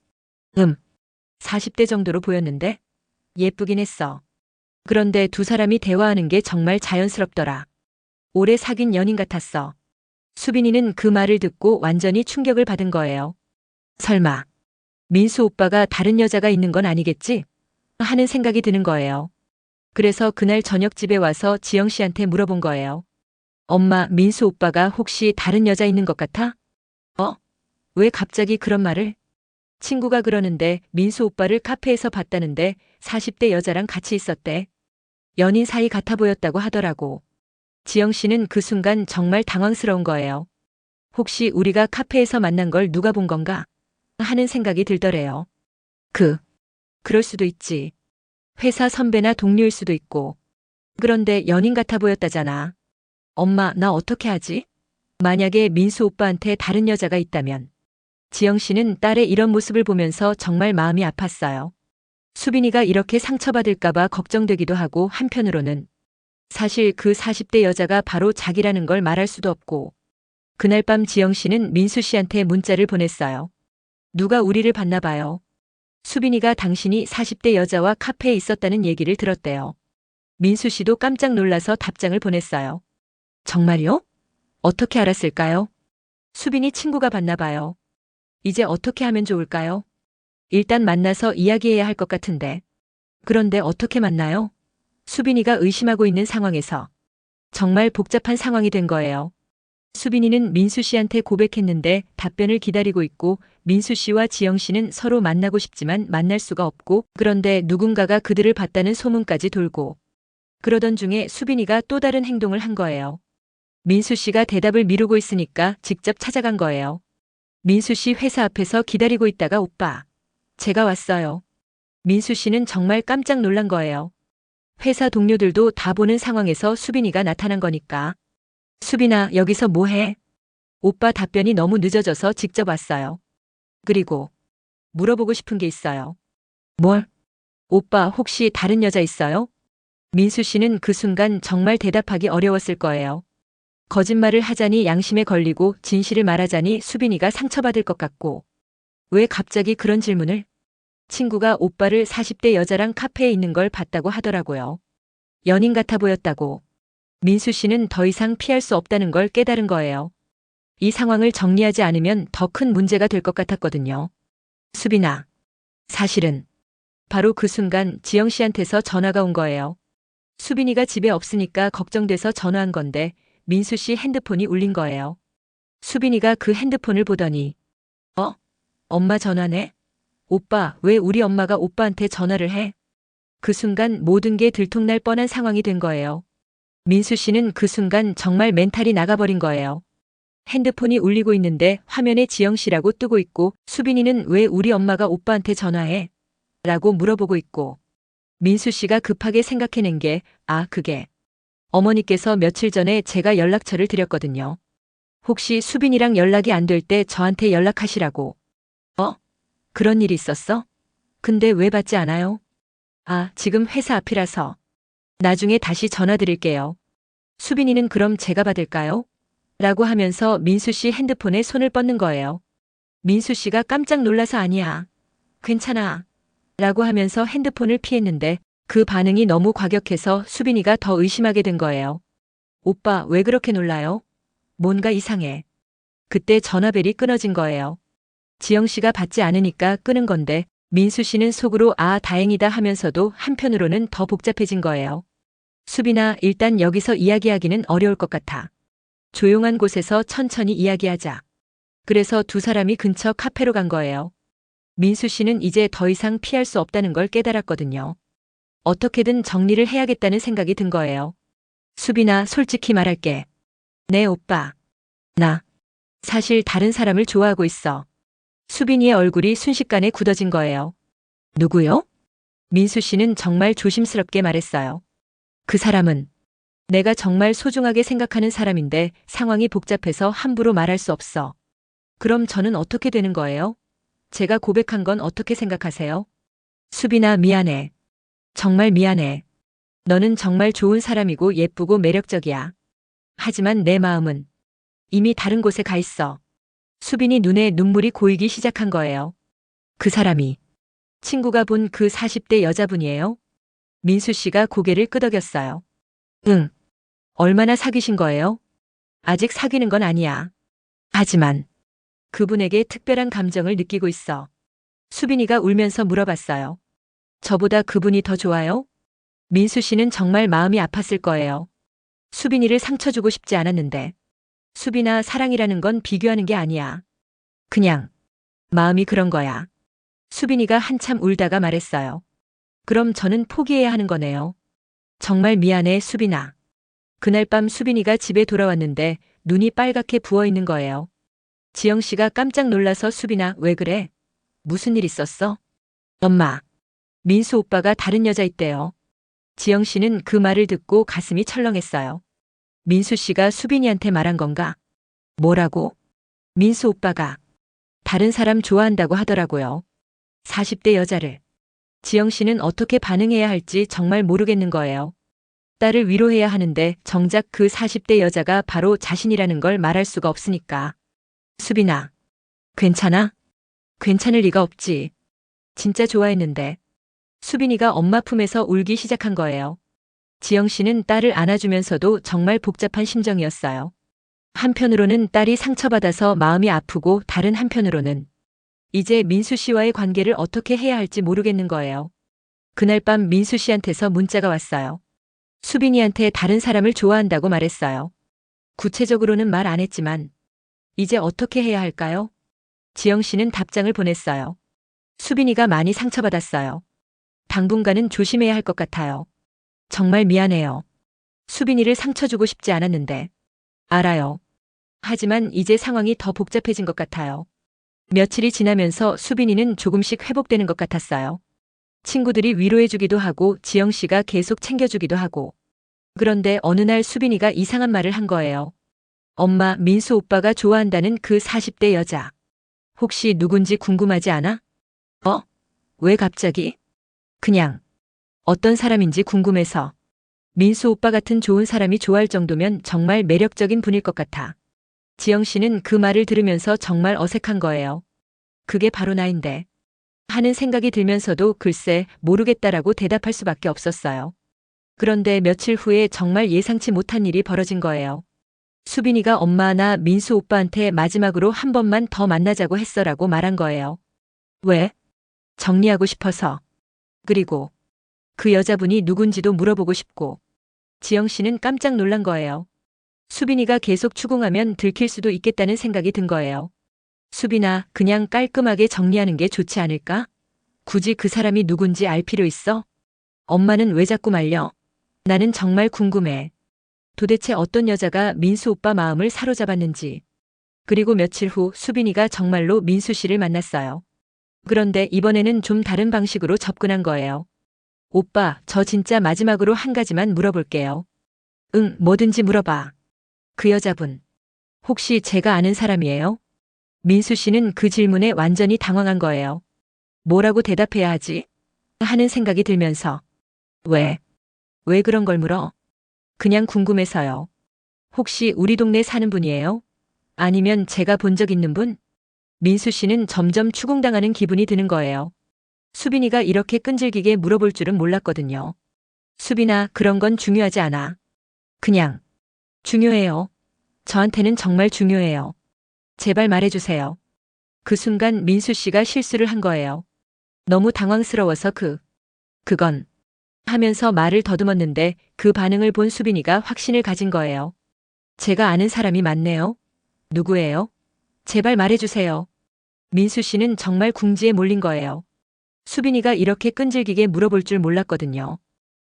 40대 정도로 보였는데? 예쁘긴 했어. 그런데 두 사람이 대화하는 게 정말 자연스럽더라. 오래 사귄 연인 같았어. 수빈이는 그 말을 듣고 완전히 충격을 받은 거예요. 설마, 민수 오빠가 다른 여자가 있는 건 아니겠지? 하는 생각이 드는 거예요. 그래서 그날 저녁 집에 와서 지영 씨한테 물어본 거예요. 엄마, 민수 오빠가 혹시 다른 여자 있는 것 같아? 왜 갑자기 그런 말을? 친구가 그러는데 민수 오빠를 카페에서 봤다는데 40대 여자랑 같이 있었대. 연인 사이 같아 보였다고 하더라고. 지영 씨는 그 순간 정말 당황스러운 거예요. 혹시 우리가 카페에서 만난 걸 누가 본 건가? 하는 생각이 들더래요. 그럴 수도 있지. 회사 선배나 동료일 수도 있고. 그런데 연인 같아 보였다잖아. 엄마, 나 어떻게 하지? 만약에 민수 오빠한테 다른 여자가 있다면. 지영 씨는 딸의 이런 모습을 보면서 정말 마음이 아팠어요. 수빈이가 이렇게 상처받을까봐 걱정되기도 하고 한편으로는 사실 그 40대 여자가 바로 자기라는 걸 말할 수도 없고 그날 밤 지영 씨는 민수 씨한테 문자를 보냈어요. 누가 우리를 봤나 봐요. 수빈이가 당신이 40대 여자와 카페에 있었다는 얘기를 들었대요. 민수 씨도 깜짝 놀라서 답장을 보냈어요. 정말요? 어떻게 알았을까요? 수빈이 친구가 봤나 봐요. 이제 어떻게 하면 좋을까요? 일단 만나서 이야기해야 할 것 같은데. 그런데 어떻게 만나요? 수빈이가 의심하고 있는 상황에서 정말 복잡한 상황이 된 거예요. 수빈이는 민수 씨한테 고백했는데 답변을 기다리고 있고 민수 씨와 지영 씨는 서로 만나고 싶지만 만날 수가 없고 그런데 누군가가 그들을 봤다는 소문까지 돌고 그러던 중에 수빈이가 또 다른 행동을 한 거예요. 민수 씨가 대답을 미루고 있으니까 직접 찾아간 거예요. 민수 씨 회사 앞에서 기다리고 있다가 오빠, 제가 왔어요. 민수 씨는 정말 깜짝 놀란 거예요. 회사 동료들도 다 보는 상황에서 수빈이가 나타난 거니까. 수빈아, 여기서 뭐 해? 오빠 답변이 너무 늦어져서 직접 왔어요. 그리고 물어보고 싶은 게 있어요. 뭘? 오빠 혹시 다른 여자 있어요? 민수 씨는 그 순간 정말 대답하기 어려웠을 거예요. 거짓말을 하자니 양심에 걸리고 진실을 말하자니 수빈이가 상처받을 것 같고 왜 갑자기 그런 질문을? 친구가 오빠를 40대 여자랑 카페에 있는 걸 봤다고 하더라고요. 연인 같아 보였다고. 민수 씨는 더 이상 피할 수 없다는 걸 깨달은 거예요. 이 상황을 정리하지 않으면 더 큰 문제가 될 것 같았거든요. 수빈아, 사실은 바로 그 순간 지영 씨한테서 전화가 온 거예요. 수빈이가 집에 없으니까 걱정돼서 전화한 건데 민수 씨 핸드폰이 울린 거예요. 수빈이가 그 핸드폰을 보더니 엄마 전화네? 오빠, 왜 우리 엄마가 오빠한테 전화를 해? 그 순간 모든 게 들통날 뻔한 상황이 된 거예요. 민수 씨는 그 순간 정말 멘탈이 나가버린 거예요. 핸드폰이 울리고 있는데 화면에 지영 씨라고 뜨고 있고 수빈이는 왜 우리 엄마가 오빠한테 전화해? 라고 물어보고 있고 민수 씨가 급하게 생각해낸 게 그게 어머니께서 며칠 전에 제가 연락처를 드렸거든요. 혹시 수빈이랑 연락이 안 될 때 저한테 연락하시라고. 그런 일이 있었어? 근데 왜 받지 않아요? 지금 회사 앞이라서. 나중에 다시 전화 드릴게요. 수빈이는 그럼 제가 받을까요? 라고 하면서 민수 씨 핸드폰에 손을 뻗는 거예요. 민수 씨가 깜짝 놀라서 아니야. 괜찮아. 라고 하면서 핸드폰을 피했는데 그 반응이 너무 과격해서 수빈이가 더 의심하게 된 거예요. 오빠, 왜 그렇게 놀라요? 뭔가 이상해. 그때 전화벨이 끊어진 거예요. 지영 씨가 받지 않으니까 끄는 건데 민수 씨는 속으로 다행이다 하면서도 한편으로는 더 복잡해진 거예요. 수빈아, 일단 여기서 이야기하기는 어려울 것 같아. 조용한 곳에서 천천히 이야기하자. 그래서 두 사람이 근처 카페로 간 거예요. 민수 씨는 이제 더 이상 피할 수 없다는 걸 깨달았거든요. 어떻게든 정리를 해야겠다는 생각이 든 거예요. 수빈아, 솔직히 말할게. 네, 오빠. 나 사실 다른 사람을 좋아하고 있어. 수빈이의 얼굴이 순식간에 굳어진 거예요. 누구요? 민수 씨는 정말 조심스럽게 말했어요. 그 사람은 내가 정말 소중하게 생각하는 사람인데 상황이 복잡해서 함부로 말할 수 없어. 그럼 저는 어떻게 되는 거예요? 제가 고백한 건 어떻게 생각하세요? 수빈아, 미안해. 정말 미안해. 너는 정말 좋은 사람이고 예쁘고 매력적이야. 하지만 내 마음은 이미 다른 곳에 가 있어. 수빈이 눈에 눈물이 고이기 시작한 거예요. 그 사람이 친구가 본 그 40대 여자분이에요? 민수 씨가 고개를 끄덕였어요. 응. 얼마나 사귀신 거예요? 아직 사귀는 건 아니야. 하지만 그분에게 특별한 감정을 느끼고 있어. 수빈이가 울면서 물어봤어요. 저보다 그분이 더 좋아요? 민수 씨는 정말 마음이 아팠을 거예요. 수빈이를 상처 주고 싶지 않았는데. 수빈아, 사랑이라는 건 비교하는 게 아니야. 그냥 마음이 그런 거야. 수빈이가 한참 울다가 말했어요. 그럼 저는 포기해야 하는 거네요. 정말 미안해, 수빈아. 그날 밤 수빈이가 집에 돌아왔는데 눈이 빨갛게 부어 있는 거예요. 지영 씨가 깜짝 놀라서 수빈아, 왜 그래? 무슨 일 있었어? 엄마, 민수 오빠가 다른 여자 있대요. 지영 씨는 그 말을 듣고 가슴이 철렁했어요. 민수 씨가 수빈이한테 말한 건가? 뭐라고? 민수 오빠가 다른 사람 좋아한다고 하더라고요. 40대 여자를. 지영 씨는 어떻게 반응해야 할지 정말 모르겠는 거예요. 딸을 위로해야 하는데 정작 그 40대 여자가 바로 자신이라는 걸 말할 수가 없으니까. 수빈아, 괜찮아? 괜찮을 리가 없지. 진짜 좋아했는데. 수빈이가 엄마 품에서 울기 시작한 거예요. 지영 씨는 딸을 안아주면서도 정말 복잡한 심정이었어요. 한편으로는 딸이 상처받아서 마음이 아프고 다른 한편으로는 이제 민수 씨와의 관계를 어떻게 해야 할지 모르겠는 거예요. 그날 밤 민수 씨한테서 문자가 왔어요. 수빈이한테 다른 사람을 좋아한다고 말했어요. 구체적으로는 말 안 했지만 이제 어떻게 해야 할까요? 지영 씨는 답장을 보냈어요. 수빈이가 많이 상처받았어요. 당분간은 조심해야 할 것 같아요. 정말 미안해요. 수빈이를 상처 주고 싶지 않았는데. 알아요. 하지만 이제 상황이 더 복잡해진 것 같아요. 며칠이 지나면서 수빈이는 조금씩 회복되는 것 같았어요. 친구들이 위로해주기도 하고 지영 씨가 계속 챙겨주기도 하고. 그런데 어느 날 수빈이가 이상한 말을 한 거예요. 엄마, 민수 오빠가 좋아한다는 그 40대 여자. 혹시 누군지 궁금하지 않아? 왜 갑자기? 그냥 어떤 사람인지 궁금해서. 민수 오빠 같은 좋은 사람이 좋아할 정도면 정말 매력적인 분일 것 같아. 지영 씨는 그 말을 들으면서 정말 어색한 거예요. 그게 바로 나인데. 하는 생각이 들면서도 글쎄 모르겠다라고 대답할 수밖에 없었어요. 그런데 며칠 후에 정말 예상치 못한 일이 벌어진 거예요. 수빈이가 엄마, 나 민수 오빠한테 마지막으로 한 번만 더 만나자고 했어라고 말한 거예요. 왜? 정리하고 싶어서. 그리고 그 여자분이 누군지도 물어보고 싶고. 지영 씨는 깜짝 놀란 거예요. 수빈이가 계속 추궁하면 들킬 수도 있겠다는 생각이 든 거예요. 수빈아, 그냥 깔끔하게 정리하는 게 좋지 않을까? 굳이 그 사람이 누군지 알 필요 있어? 엄마는 왜 자꾸 말려? 나는 정말 궁금해. 도대체 어떤 여자가 민수 오빠 마음을 사로잡았는지. 그리고 며칠 후 수빈이가 정말로 민수 씨를 만났어요. 그런데 이번에는 좀 다른 방식으로 접근한 거예요. 오빠, 저 진짜 마지막으로 한 가지만 물어볼게요. 응, 뭐든지 물어봐. 그 여자분. 혹시 제가 아는 사람이에요? 민수 씨는 그 질문에 완전히 당황한 거예요. 뭐라고 대답해야 하지? 하는 생각이 들면서. 왜 그런 걸 물어? 그냥 궁금해서요. 혹시 우리 동네 사는 분이에요? 아니면 제가 본 적 있는 분? 민수 씨는 점점 추궁당하는 기분이 드는 거예요. 수빈이가 이렇게 끈질기게 물어볼 줄은 몰랐거든요. 수빈아, 그런 건 중요하지 않아. 그냥 중요해요. 저한테는 정말 중요해요. 제발 말해주세요. 그 순간 민수 씨가 실수를 한 거예요. 너무 당황스러워서 그건 하면서 말을 더듬었는데 그 반응을 본 수빈이가 확신을 가진 거예요. 제가 아는 사람이 많네요. 누구예요? 제발 말해주세요. 민수 씨는 정말 궁지에 몰린 거예요. 수빈이가 이렇게 끈질기게 물어볼 줄 몰랐거든요.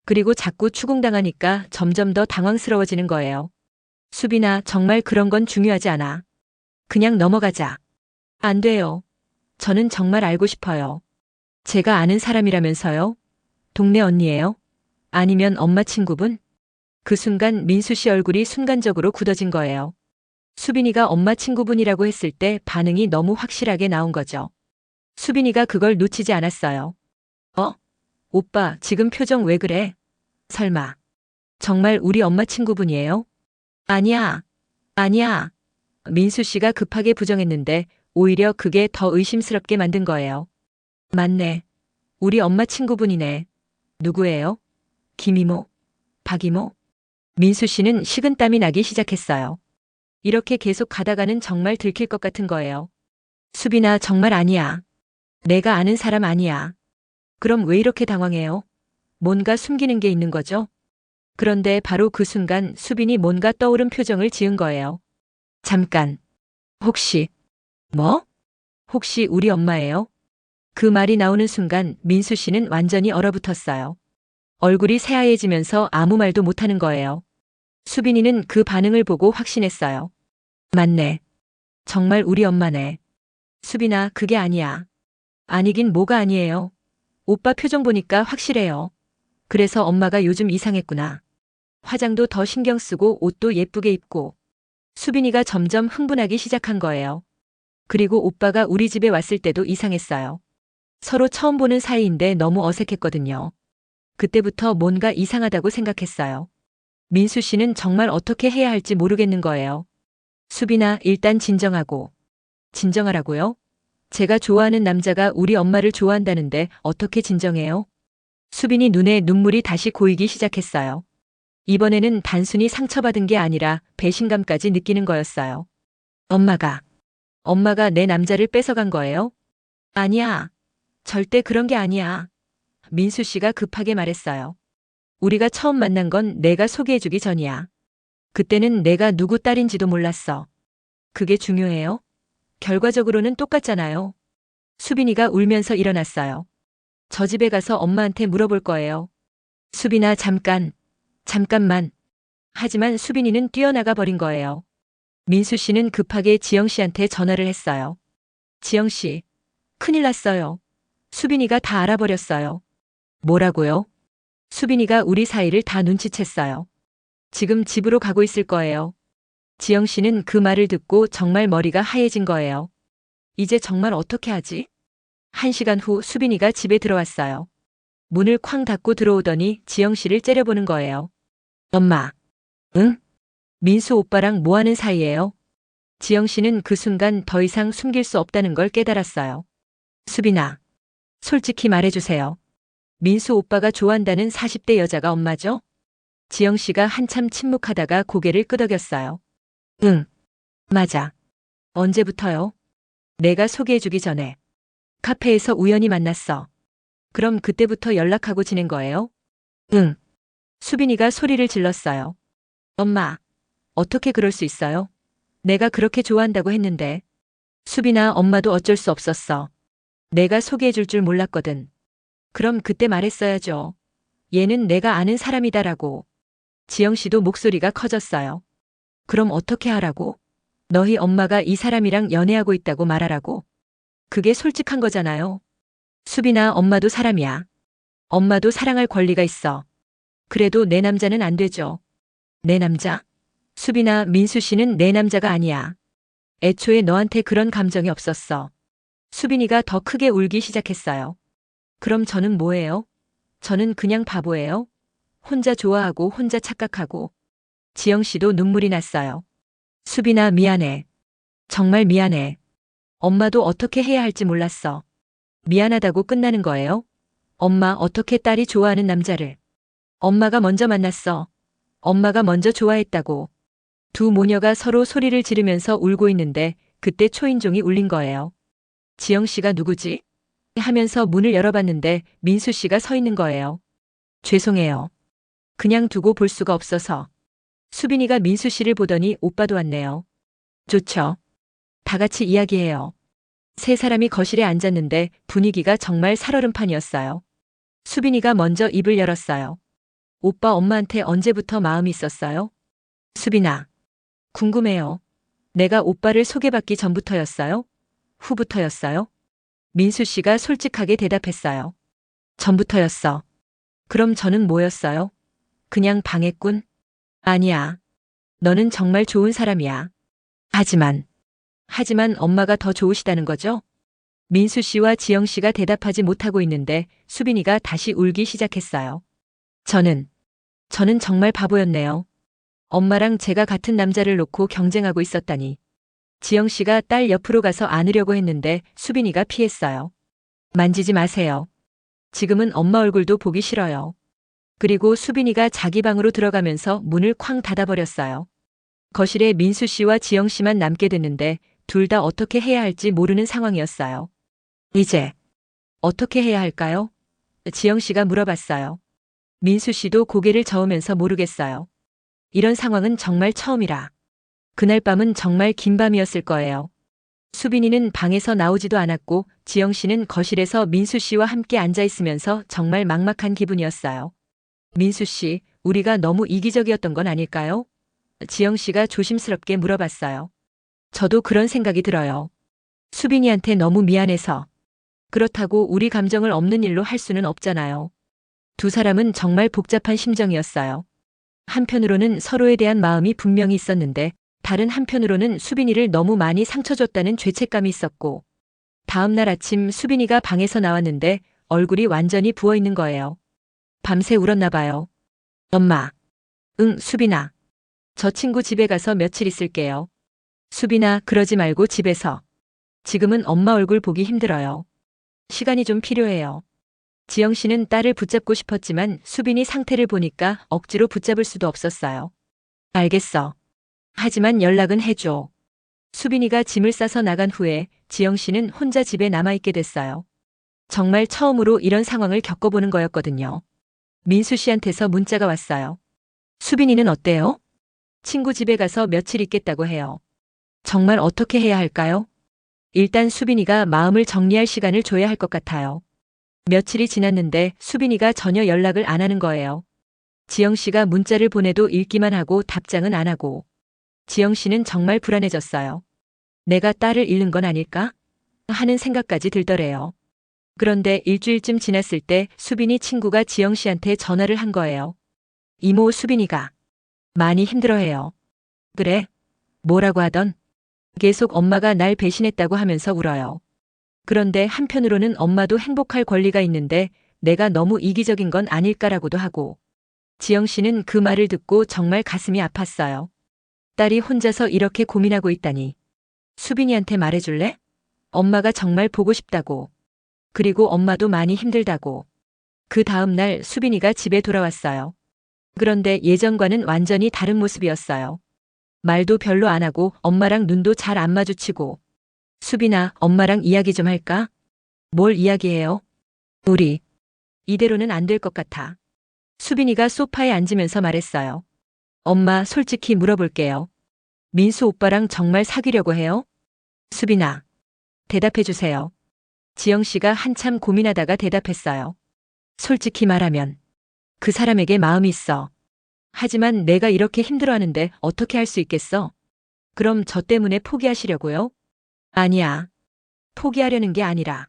그리고 자꾸 추궁당하니까 점점 더 당황스러워지는 거예요. 수빈아, 정말 그런 건 중요하지 않아. 그냥 넘어가자. 안 돼요. 저는 정말 알고 싶어요. 제가 아는 사람이라면서요? 동네 언니예요? 아니면 엄마 친구분? 그 순간 민수 씨 얼굴이 순간적으로 굳어진 거예요. 수빈이가 엄마 친구분이라고 했을 때 반응이 너무 확실하게 나온 거죠. 수빈이가 그걸 놓치지 않았어요. 어? 오빠, 지금 표정 왜 그래? 설마. 정말 우리 엄마 친구분이에요? 아니야. 아니야. 민수 씨가 급하게 부정했는데 오히려 그게 더 의심스럽게 만든 거예요. 맞네. 우리 엄마 친구분이네. 누구예요? 김이모? 박이모? 민수 씨는 식은땀이 나기 시작했어요. 이렇게 계속 가다가는 정말 들킬 것 같은 거예요. 수빈아, 정말 아니야. 내가 아는 사람 아니야. 그럼 왜 이렇게 당황해요? 뭔가 숨기는 게 있는 거죠? 그런데 바로 그 순간 수빈이 뭔가 떠오른 표정을 지은 거예요. 잠깐. 혹시, 뭐? 혹시 우리 엄마예요? 그 말이 나오는 순간 민수 씨는 완전히 얼어붙었어요. 얼굴이 새하얘지면서 아무 말도 못하는 거예요. 수빈이는 그 반응을 보고 확신했어요. 맞네. 정말 우리 엄마네. 수빈아, 그게 아니야. 아니긴 뭐가 아니에요. 오빠 표정 보니까 확실해요. 그래서 엄마가 요즘 이상했구나. 화장도 더 신경 쓰고 옷도 예쁘게 입고. 수빈이가 점점 흥분하기 시작한 거예요. 그리고 오빠가 우리 집에 왔을 때도 이상했어요. 서로 처음 보는 사이인데 너무 어색했거든요. 그때부터 뭔가 이상하다고 생각했어요. 민수 씨는 정말 어떻게 해야 할지 모르겠는 거예요. 수빈아, 일단 진정하고. 진정하라고요? 제가 좋아하는 남자가 우리 엄마를 좋아한다는데 어떻게 진정해요? 수빈이 눈에 눈물이 다시 고이기 시작했어요. 이번에는 단순히 상처받은 게 아니라 배신감까지 느끼는 거였어요. 엄마가 내 남자를 뺏어간 거예요? 아니야. 절대 그런 게 아니야. 민수 씨가 급하게 말했어요. 우리가 처음 만난 건 내가 소개해주기 전이야. 그때는 내가 누구 딸인지도 몰랐어. 그게 중요해요? 결과적으로는 똑같잖아요. 수빈이가 울면서 일어났어요. 저 집에 가서 엄마한테 물어볼 거예요. 수빈아, 잠깐만. 하지만 수빈이는 뛰어나가 버린 거예요. 민수 씨는 급하게 지영 씨한테 전화를 했어요. 지영 씨, 큰일 났어요. 수빈이가 다 알아버렸어요. 뭐라고요? 수빈이가 우리 사이를 다 눈치챘어요. 지금 집으로 가고 있을 거예요. 지영 씨는 그 말을 듣고 정말 머리가 하얘진 거예요. 이제 정말 어떻게 하지? 1시간 후 수빈이가 집에 들어왔어요. 문을 쾅 닫고 들어오더니 지영 씨를 째려보는 거예요. 엄마. 응? 민수 오빠랑 뭐 하는 사이예요? 지영 씨는 그 순간 더 이상 숨길 수 없다는 걸 깨달았어요. 수빈아. 솔직히 말해주세요. 민수 오빠가 좋아한다는 40대 여자가 엄마죠? 지영 씨가 한참 침묵하다가 고개를 끄덕였어요. 응. 맞아. 언제부터요? 내가 소개해주기 전에. 카페에서 우연히 만났어. 그럼 그때부터 연락하고 지낸 거예요? 응. 수빈이가 소리를 질렀어요. 엄마, 어떻게 그럴 수 있어요? 내가 그렇게 좋아한다고 했는데. 수빈아, 엄마도 어쩔 수 없었어. 내가 소개해줄 줄 몰랐거든. 그럼 그때 말했어야죠. 얘는 내가 아는 사람이다라고. 지영 씨도 목소리가 커졌어요. 그럼 어떻게 하라고? 너희 엄마가 이 사람이랑 연애하고 있다고 말하라고? 그게 솔직한 거잖아요. 수빈아, 엄마도 사람이야. 엄마도 사랑할 권리가 있어. 그래도 내 남자는 안 되죠. 내 남자? 수빈아, 민수 씨는 내 남자가 아니야. 애초에 너한테 그런 감정이 없었어. 수빈이가 더 크게 울기 시작했어요. 그럼 저는 뭐예요? 저는 그냥 바보예요? 혼자 좋아하고 혼자 착각하고. 지영 씨도 눈물이 났어요. 수빈아, 미안해. 정말 미안해. 엄마도 어떻게 해야 할지 몰랐어. 미안하다고 끝나는 거예요? 엄마, 어떻게 딸이 좋아하는 남자를. 엄마가 먼저 만났어. 엄마가 먼저 좋아했다고. 두 모녀가 서로 소리를 지르면서 울고 있는데 그때 초인종이 울린 거예요. 지영 씨가 누구지? 하면서 문을 열어봤는데 민수 씨가 서 있는 거예요. 죄송해요. 그냥 두고 볼 수가 없어서. 수빈이가 민수 씨를 보더니 오빠도 왔네요. 좋죠. 다 같이 이야기해요. 세 사람이 거실에 앉았는데 분위기가 정말 살얼음판이었어요. 수빈이가 먼저 입을 열었어요. 오빠 엄마한테 언제부터 마음이 있었어요? 수빈아, 궁금해요. 내가 오빠를 소개받기 전부터였어요? 후부터였어요? 민수 씨가 솔직하게 대답했어요. 전부터였어. 그럼 저는 뭐였어요? 그냥 방해꾼? 아니야. 너는 정말 좋은 사람이야. 하지만 엄마가 더 좋으시다는 거죠? 민수 씨와 지영 씨가 대답하지 못하고 있는데 수빈이가 다시 울기 시작했어요. 저는 정말 바보였네요. 엄마랑 제가 같은 남자를 놓고 경쟁하고 있었다니. 지영 씨가 딸 옆으로 가서 안으려고 했는데 수빈이가 피했어요. 만지지 마세요. 지금은 엄마 얼굴도 보기 싫어요. 그리고 수빈이가 자기 방으로 들어가면서 문을 쾅 닫아버렸어요. 거실에 민수 씨와 지영 씨만 남게 됐는데 둘 다 어떻게 해야 할지 모르는 상황이었어요. 이제 어떻게 해야 할까요? 지영 씨가 물어봤어요. 민수 씨도 고개를 저으면서 모르겠어요. 이런 상황은 정말 처음이라. 그날 밤은 정말 긴 밤이었을 거예요. 수빈이는 방에서 나오지도 않았고 지영 씨는 거실에서 민수 씨와 함께 앉아 있으면서 정말 막막한 기분이었어요. 민수 씨, 우리가 너무 이기적이었던 건 아닐까요? 지영 씨가 조심스럽게 물어봤어요. 저도 그런 생각이 들어요. 수빈이한테 너무 미안해서. 그렇다고 우리 감정을 없는 일로 할 수는 없잖아요. 두 사람은 정말 복잡한 심정이었어요. 한편으로는 서로에 대한 마음이 분명히 있었는데 다른 한편으로는 수빈이를 너무 많이 상처 줬다는 죄책감이 있었고 다음 날 아침 수빈이가 방에서 나왔는데 얼굴이 완전히 부어 있는 거예요. 밤새 울었나 봐요. 엄마. 응, 수빈아. 저 친구 집에 가서 며칠 있을게요. 수빈아, 그러지 말고 집에서. 지금은 엄마 얼굴 보기 힘들어요. 시간이 좀 필요해요. 지영 씨는 딸을 붙잡고 싶었지만 수빈이 상태를 보니까 억지로 붙잡을 수도 없었어요. 알겠어. 하지만 연락은 해줘. 수빈이가 짐을 싸서 나간 후에 지영 씨는 혼자 집에 남아있게 됐어요. 정말 처음으로 이런 상황을 겪어보는 거였거든요. 민수 씨한테서 문자가 왔어요. 수빈이는 어때요? 친구 집에 가서 며칠 있겠다고 해요. 정말 어떻게 해야 할까요? 일단 수빈이가 마음을 정리할 시간을 줘야 할 것 같아요. 며칠이 지났는데 수빈이가 전혀 연락을 안 하는 거예요. 지영 씨가 문자를 보내도 읽기만 하고 답장은 안 하고. 지영 씨는 정말 불안해졌어요. 내가 딸을 잃는 건 아닐까? 하는 생각까지 들더래요. 그런데 일주일쯤 지났을 때 수빈이 친구가 지영 씨한테 전화를 한 거예요. 이모 수빈이가 많이 힘들어해요. 그래? 뭐라고 하던? 계속 엄마가 날 배신했다고 하면서 울어요. 그런데 한편으로는 엄마도 행복할 권리가 있는데 내가 너무 이기적인 건 아닐까라고도 하고. 지영 씨는 그 말을 듣고 정말 가슴이 아팠어요. 딸이 혼자서 이렇게 고민하고 있다니. 수빈이한테 말해줄래? 엄마가 정말 보고 싶다고. 그리고 엄마도 많이 힘들다고. 그 다음 날 수빈이가 집에 돌아왔어요. 그런데 예전과는 완전히 다른 모습이었어요. 말도 별로 안 하고 엄마랑 눈도 잘 안 마주치고. 수빈아, 엄마랑 이야기 좀 할까? 뭘 이야기해요? 우리. 이대로는 안 될 것 같아. 수빈이가 소파에 앉으면서 말했어요. 엄마, 솔직히 물어볼게요. 민수 오빠랑 정말 사귀려고 해요? 수빈아. 대답해 주세요. 지영 씨가 한참 고민하다가 대답했어요. 솔직히 말하면 그 사람에게 마음이 있어. 하지만 내가 이렇게 힘들어하는데 어떻게 할 수 있겠어? 그럼 저 때문에 포기하시려고요? 아니야. 포기하려는 게 아니라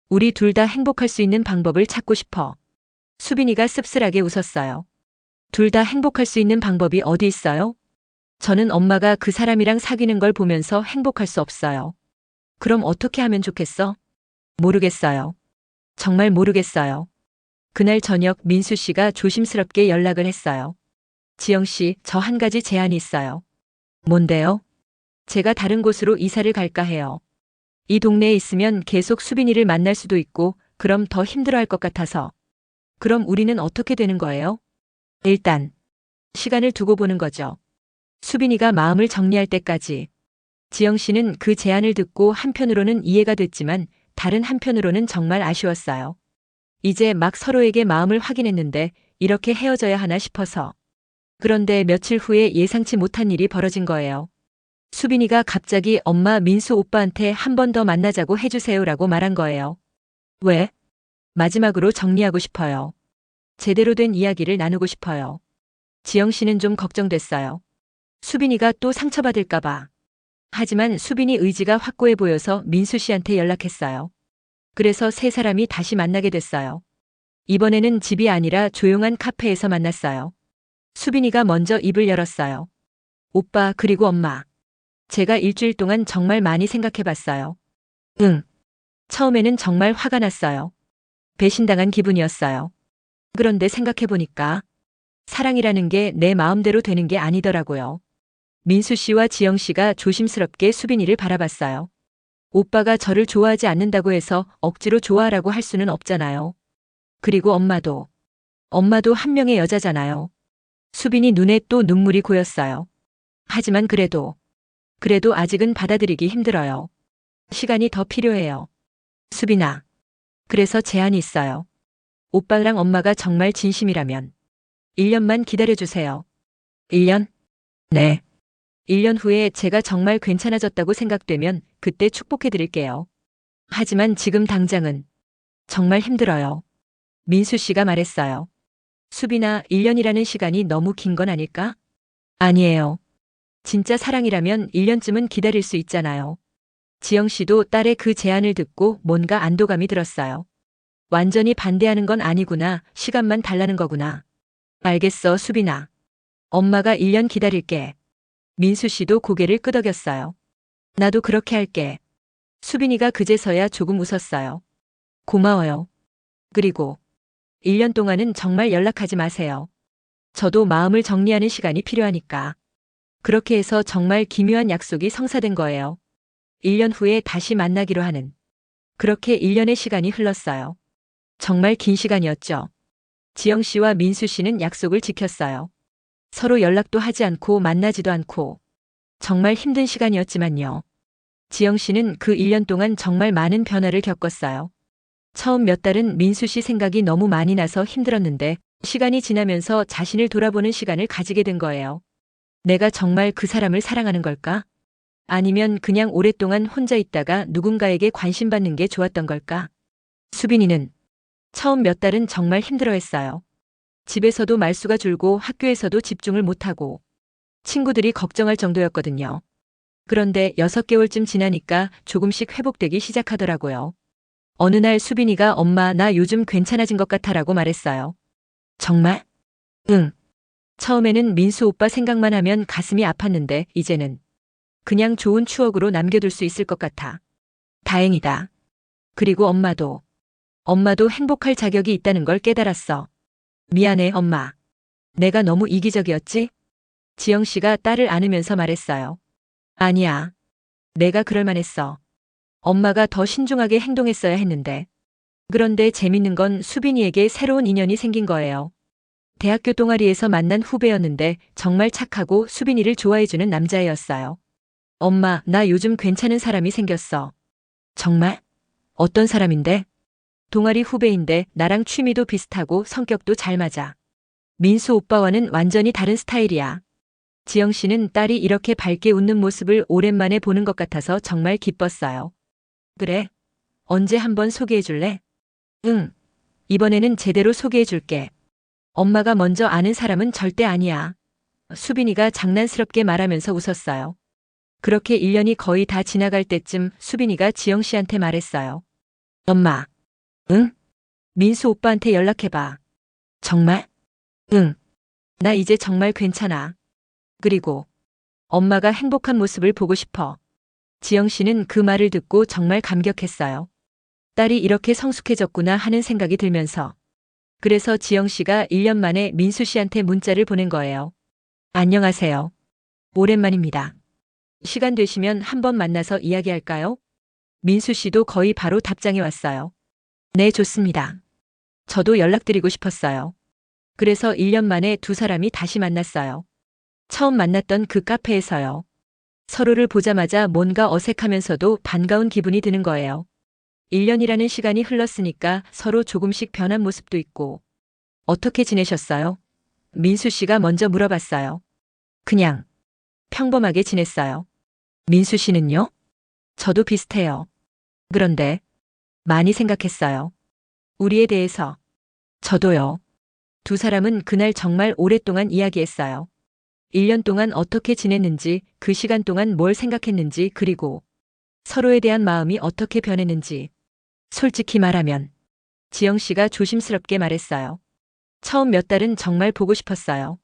우리 둘 다 행복할 수 있는 방법을 찾고 싶어. 수빈이가 씁쓸하게 웃었어요. 둘 다 행복할 수 있는 방법이 어디 있어요? 저는 엄마가 그 사람이랑 사귀는 걸 보면서 행복할 수 없어요. 그럼 어떻게 하면 좋겠어? 모르겠어요. 정말 모르겠어요. 그날 저녁 민수 씨가 조심스럽게 연락을 했어요. 지영 씨, 저 한 가지 제안이 있어요. 뭔데요? 제가 다른 곳으로 이사를 갈까 해요. 이 동네에 있으면 계속 수빈이를 만날 수도 있고 그럼 더 힘들어할 것 같아서. 그럼 우리는 어떻게 되는 거예요? 일단 시간을 두고 보는 거죠. 수빈이가 마음을 정리할 때까지. 지영 씨는 그 제안을 듣고 한편으로는 이해가 됐지만 다른 한편으로는 정말 아쉬웠어요. 이제 막 서로에게 마음을 확인했는데 이렇게 헤어져야 하나 싶어서. 그런데 며칠 후에 예상치 못한 일이 벌어진 거예요. 수빈이가 갑자기 엄마 민수 오빠한테 한 번 더 만나자고 해주세요라고 말한 거예요. 왜? 마지막으로 정리하고 싶어요. 제대로 된 이야기를 나누고 싶어요. 지영 씨는 좀 걱정됐어요. 수빈이가 또 상처받을까봐. 하지만 수빈이 의지가 확고해 보여서 민수 씨한테 연락했어요. 그래서 세 사람이 다시 만나게 됐어요. 이번에는 집이 아니라 조용한 카페에서 만났어요. 수빈이가 먼저 입을 열었어요. 오빠 그리고 엄마. 제가 일주일 동안 정말 많이 생각해봤어요. 응. 처음에는 정말 화가 났어요. 배신당한 기분이었어요. 그런데 생각해보니까 사랑이라는 게 내 마음대로 되는 게 아니더라고요. 민수 씨와 지영 씨가 조심스럽게 수빈이를 바라봤어요. 오빠가 저를 좋아하지 않는다고 해서 억지로 좋아하라고 할 수는 없잖아요. 그리고 엄마도 한 명의 여자잖아요. 수빈이 눈에 또 눈물이 고였어요. 하지만 그래도 아직은 받아들이기 힘들어요. 시간이 더 필요해요. 수빈아. 그래서 제안이 있어요. 오빠랑 엄마가 정말 진심이라면 1년만 기다려주세요. 1년? 네. 1년 후에 제가 정말 괜찮아졌다고 생각되면 그때 축복해드릴게요. 하지만 지금 당장은 정말 힘들어요. 민수 씨가 말했어요. 수빈아, 1년이라는 시간이 너무 긴 건 아닐까? 아니에요. 진짜 사랑이라면 1년쯤은 기다릴 수 있잖아요. 지영 씨도 딸의 그 제안을 듣고 뭔가 안도감이 들었어요. 완전히 반대하는 건 아니구나. 시간만 달라는 거구나. 알겠어, 수빈아. 엄마가 1년 기다릴게. 민수 씨도 고개를 끄덕였어요. 나도 그렇게 할게. 수빈이가 그제서야 조금 웃었어요. 고마워요. 그리고 1년 동안은 정말 연락하지 마세요. 저도 마음을 정리하는 시간이 필요하니까. 그렇게 해서 정말 기묘한 약속이 성사된 거예요. 1년 후에 다시 만나기로 하는. 그렇게 1년의 시간이 흘렀어요. 정말 긴 시간이었죠. 지영 씨와 민수 씨는 약속을 지켰어요. 서로 연락도 하지 않고 만나지도 않고. 정말 힘든 시간이었지만요. 지영 씨는 그 1년 동안 정말 많은 변화를 겪었어요. 처음 몇 달은 민수 씨 생각이 너무 많이 나서 힘들었는데 시간이 지나면서 자신을 돌아보는 시간을 가지게 된 거예요. 내가 정말 그 사람을 사랑하는 걸까? 아니면 그냥 오랫동안 혼자 있다가 누군가에게 관심받는 게 좋았던 걸까? 수빈이는 처음 몇 달은 정말 힘들어했어요. 집에서도 말수가 줄고 학교에서도 집중을 못하고 친구들이 걱정할 정도였거든요. 그런데 6개월쯤 지나니까 조금씩 회복되기 시작하더라고요. 어느 날 수빈이가 엄마 나 요즘 괜찮아진 것 같아라고 말했어요. 정말? 응. 처음에는 민수 오빠 생각만 하면 가슴이 아팠는데 이제는 그냥 좋은 추억으로 남겨둘 수 있을 것 같아. 다행이다. 그리고 엄마도 행복할 자격이 있다는 걸 깨달았어. 미안해, 엄마. 내가 너무 이기적이었지? 지영 씨가 딸을 안으면서 말했어요. 아니야. 내가 그럴 만했어. 엄마가 더 신중하게 행동했어야 했는데. 그런데 재밌는 건 수빈이에게 새로운 인연이 생긴 거예요. 대학교 동아리에서 만난 후배였는데 정말 착하고 수빈이를 좋아해주는 남자애였어요. 엄마, 나 요즘 괜찮은 사람이 생겼어. 정말? 어떤 사람인데? 동아리 후배인데 나랑 취미도 비슷하고 성격도 잘 맞아. 민수 오빠와는 완전히 다른 스타일이야. 지영 씨는 딸이 이렇게 밝게 웃는 모습을 오랜만에 보는 것 같아서 정말 기뻤어요. 그래? 언제 한번 소개해 줄래? 응. 이번에는 제대로 소개해 줄게. 엄마가 먼저 아는 사람은 절대 아니야. 수빈이가 장난스럽게 말하면서 웃었어요. 그렇게 1년이 거의 다 지나갈 때쯤 수빈이가 지영 씨한테 말했어요. 엄마. 응? 민수 오빠한테 연락해봐. 정말? 응. 나 이제 정말 괜찮아. 그리고 엄마가 행복한 모습을 보고 싶어. 지영 씨는 그 말을 듣고 정말 감격했어요. 딸이 이렇게 성숙해졌구나 하는 생각이 들면서. 그래서 지영 씨가 1년 만에 민수 씨한테 문자를 보낸 거예요. 안녕하세요. 오랜만입니다. 시간 되시면 한번 만나서 이야기할까요? 민수 씨도 거의 바로 답장이 왔어요. 네, 좋습니다. 저도 연락드리고 싶었어요. 그래서 1년 만에 두 사람이 다시 만났어요. 처음 만났던 그 카페에서요. 서로를 보자마자 뭔가 어색하면서도 반가운 기분이 드는 거예요. 1년이라는 시간이 흘렀으니까 서로 조금씩 변한 모습도 있고. 어떻게 지내셨어요? 민수 씨가 먼저 물어봤어요. 그냥 평범하게 지냈어요. 민수 씨는요? 저도 비슷해요. 그런데 많이 생각했어요. 우리에 대해서. 저도요. 두 사람은 그날 정말 오랫동안 이야기했어요. 1년 동안 어떻게 지냈는지, 그 시간 동안 뭘 생각했는지, 그리고 서로에 대한 마음이 어떻게 변했는지. 솔직히 말하면 지영 씨가 조심스럽게 말했어요. 처음 몇 달은 정말 보고 싶었어요.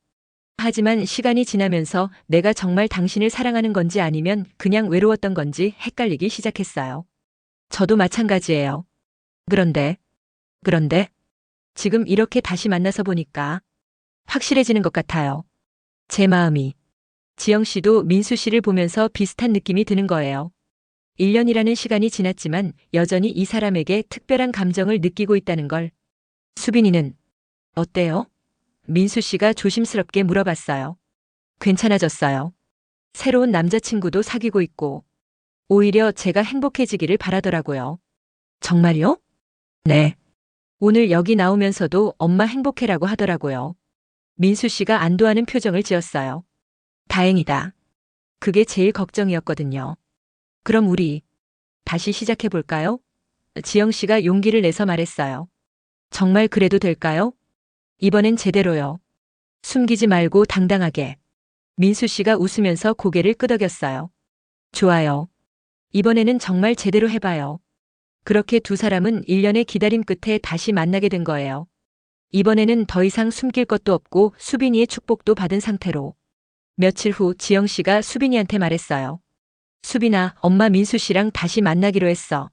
하지만 시간이 지나면서 내가 정말 당신을 사랑하는 건지 아니면 그냥 외로웠던 건지 헷갈리기 시작했어요. 저도 마찬가지예요. 그런데 지금 이렇게 다시 만나서 보니까 확실해지는 것 같아요. 제 마음이. 지영 씨도 민수 씨를 보면서 비슷한 느낌이 드는 거예요. 1년이라는 시간이 지났지만 여전히 이 사람에게 특별한 감정을 느끼고 있다는 걸. 수빈이는 어때요? 민수 씨가 조심스럽게 물어봤어요. 괜찮아졌어요. 새로운 남자친구도 사귀고 있고 오히려 제가 행복해지기를 바라더라고요. 정말요? 네. 오늘 여기 나오면서도 엄마 행복해라고 하더라고요. 민수 씨가 안도하는 표정을 지었어요. 다행이다. 그게 제일 걱정이었거든요. 그럼 우리 다시 시작해 볼까요? 지영 씨가 용기를 내서 말했어요. 정말 그래도 될까요? 이번엔 제대로요. 숨기지 말고 당당하게. 민수 씨가 웃으면서 고개를 끄덕였어요. 좋아요. 이번에는 정말 제대로 해봐요. 그렇게 두 사람은 1년의 기다림 끝에 다시 만나게 된 거예요. 이번에는 더 이상 숨길 것도 없고 수빈이의 축복도 받은 상태로. 며칠 후 지영 씨가 수빈이한테 말했어요. 수빈아, 엄마 민수 씨랑 다시 만나기로 했어.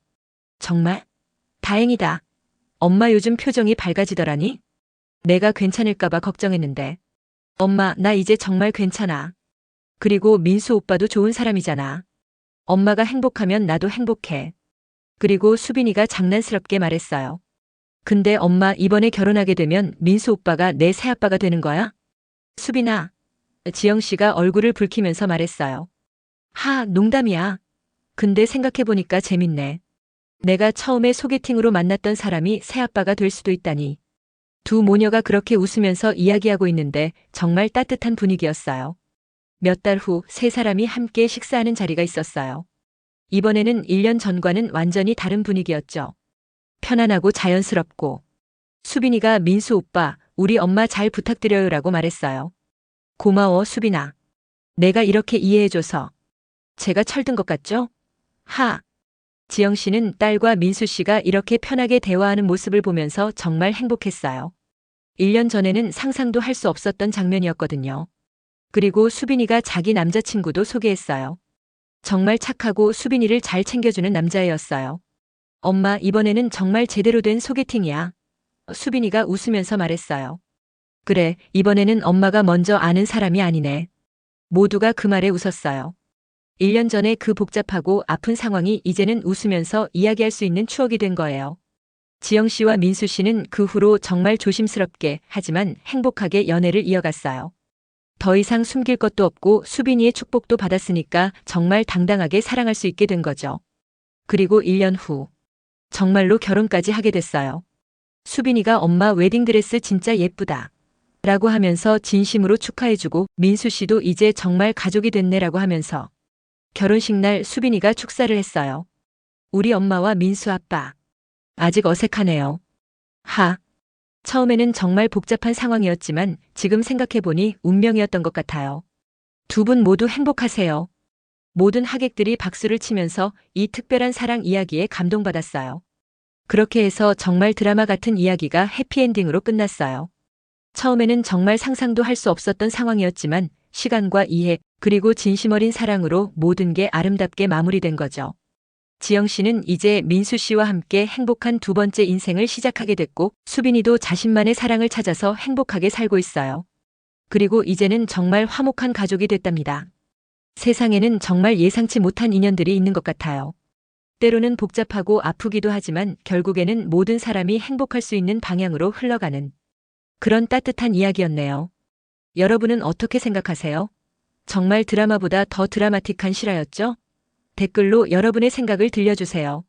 정말? 다행이다. 엄마 요즘 표정이 밝아지더라니? 내가 괜찮을까봐 걱정했는데. 엄마, 나 이제 정말 괜찮아. 그리고 민수 오빠도 좋은 사람이잖아. 엄마가 행복하면 나도 행복해. 그리고 수빈이가 장난스럽게 말했어요. 근데 엄마, 이번에 결혼하게 되면 민수 오빠가 내 새아빠가 되는 거야? 수빈아. 지영 씨가 얼굴을 붉히면서 말했어요. 하, 농담이야. 근데 생각해보니까 재밌네. 내가 처음에 소개팅으로 만났던 사람이 새아빠가 될 수도 있다니. 두 모녀가 그렇게 웃으면서 이야기하고 있는데 정말 따뜻한 분위기였어요. 몇 달 후 세 사람이 함께 식사하는 자리가 있었어요. 이번에는 1년 전과는 완전히 다른 분위기였죠. 편안하고 자연스럽고. 수빈이가 민수 오빠, 우리 엄마 잘 부탁드려요라고 말했어요. 고마워, 수빈아. 내가 이렇게 이해해줘서. 제가 철든 것 같죠? 하. 지영 씨는 딸과 민수 씨가 이렇게 편하게 대화하는 모습을 보면서 정말 행복했어요. 1년 전에는 상상도 할 수 없었던 장면이었거든요. 그리고 수빈이가 자기 남자친구도 소개했어요. 정말 착하고 수빈이를 잘 챙겨주는 남자애였어요. 엄마, 이번에는 정말 제대로 된 소개팅이야. 수빈이가 웃으면서 말했어요. 그래, 이번에는 엄마가 먼저 아는 사람이 아니네. 모두가 그 말에 웃었어요. 1년 전에 그 복잡하고 아픈 상황이 이제는 웃으면서 이야기할 수 있는 추억이 된 거예요. 지영 씨와 민수 씨는 그 후로 정말 조심스럽게 하지만 행복하게 연애를 이어갔어요. 더 이상 숨길 것도 없고 수빈이의 축복도 받았으니까 정말 당당하게 사랑할 수 있게 된 거죠. 그리고 1년 후 정말로 결혼까지 하게 됐어요. 수빈이가 엄마 웨딩드레스 진짜 예쁘다 라고 하면서 진심으로 축하해주고 민수 씨도 이제 정말 가족이 됐네라고 하면서 결혼식 날 수빈이가 축사를 했어요. 우리 엄마와 민수 아빠. 아직 어색하네요. 하. 처음에는 정말 복잡한 상황이었지만 지금 생각해보니 운명이었던 것 같아요. 두 분 모두 행복하세요. 모든 하객들이 박수를 치면서 이 특별한 사랑 이야기에 감동받았어요. 그렇게 해서 정말 드라마 같은 이야기가 해피엔딩으로 끝났어요. 처음에는 정말 상상도 할 수 없었던 상황이었지만 시간과 이해 그리고 진심 어린 사랑으로 모든 게 아름답게 마무리된 거죠. 지영 씨는 이제 민수 씨와 함께 행복한 두 번째 인생을 시작하게 됐고 수빈이도 자신만의 사랑을 찾아서 행복하게 살고 있어요. 그리고 이제는 정말 화목한 가족이 됐답니다. 세상에는 정말 예상치 못한 인연들이 있는 것 같아요. 때로는 복잡하고 아프기도 하지만 결국에는 모든 사람이 행복할 수 있는 방향으로 흘러가는 그런 따뜻한 이야기였네요. 여러분은 어떻게 생각하세요? 정말 드라마보다 더 드라마틱한 실화였죠? 댓글로 여러분의 생각을 들려주세요.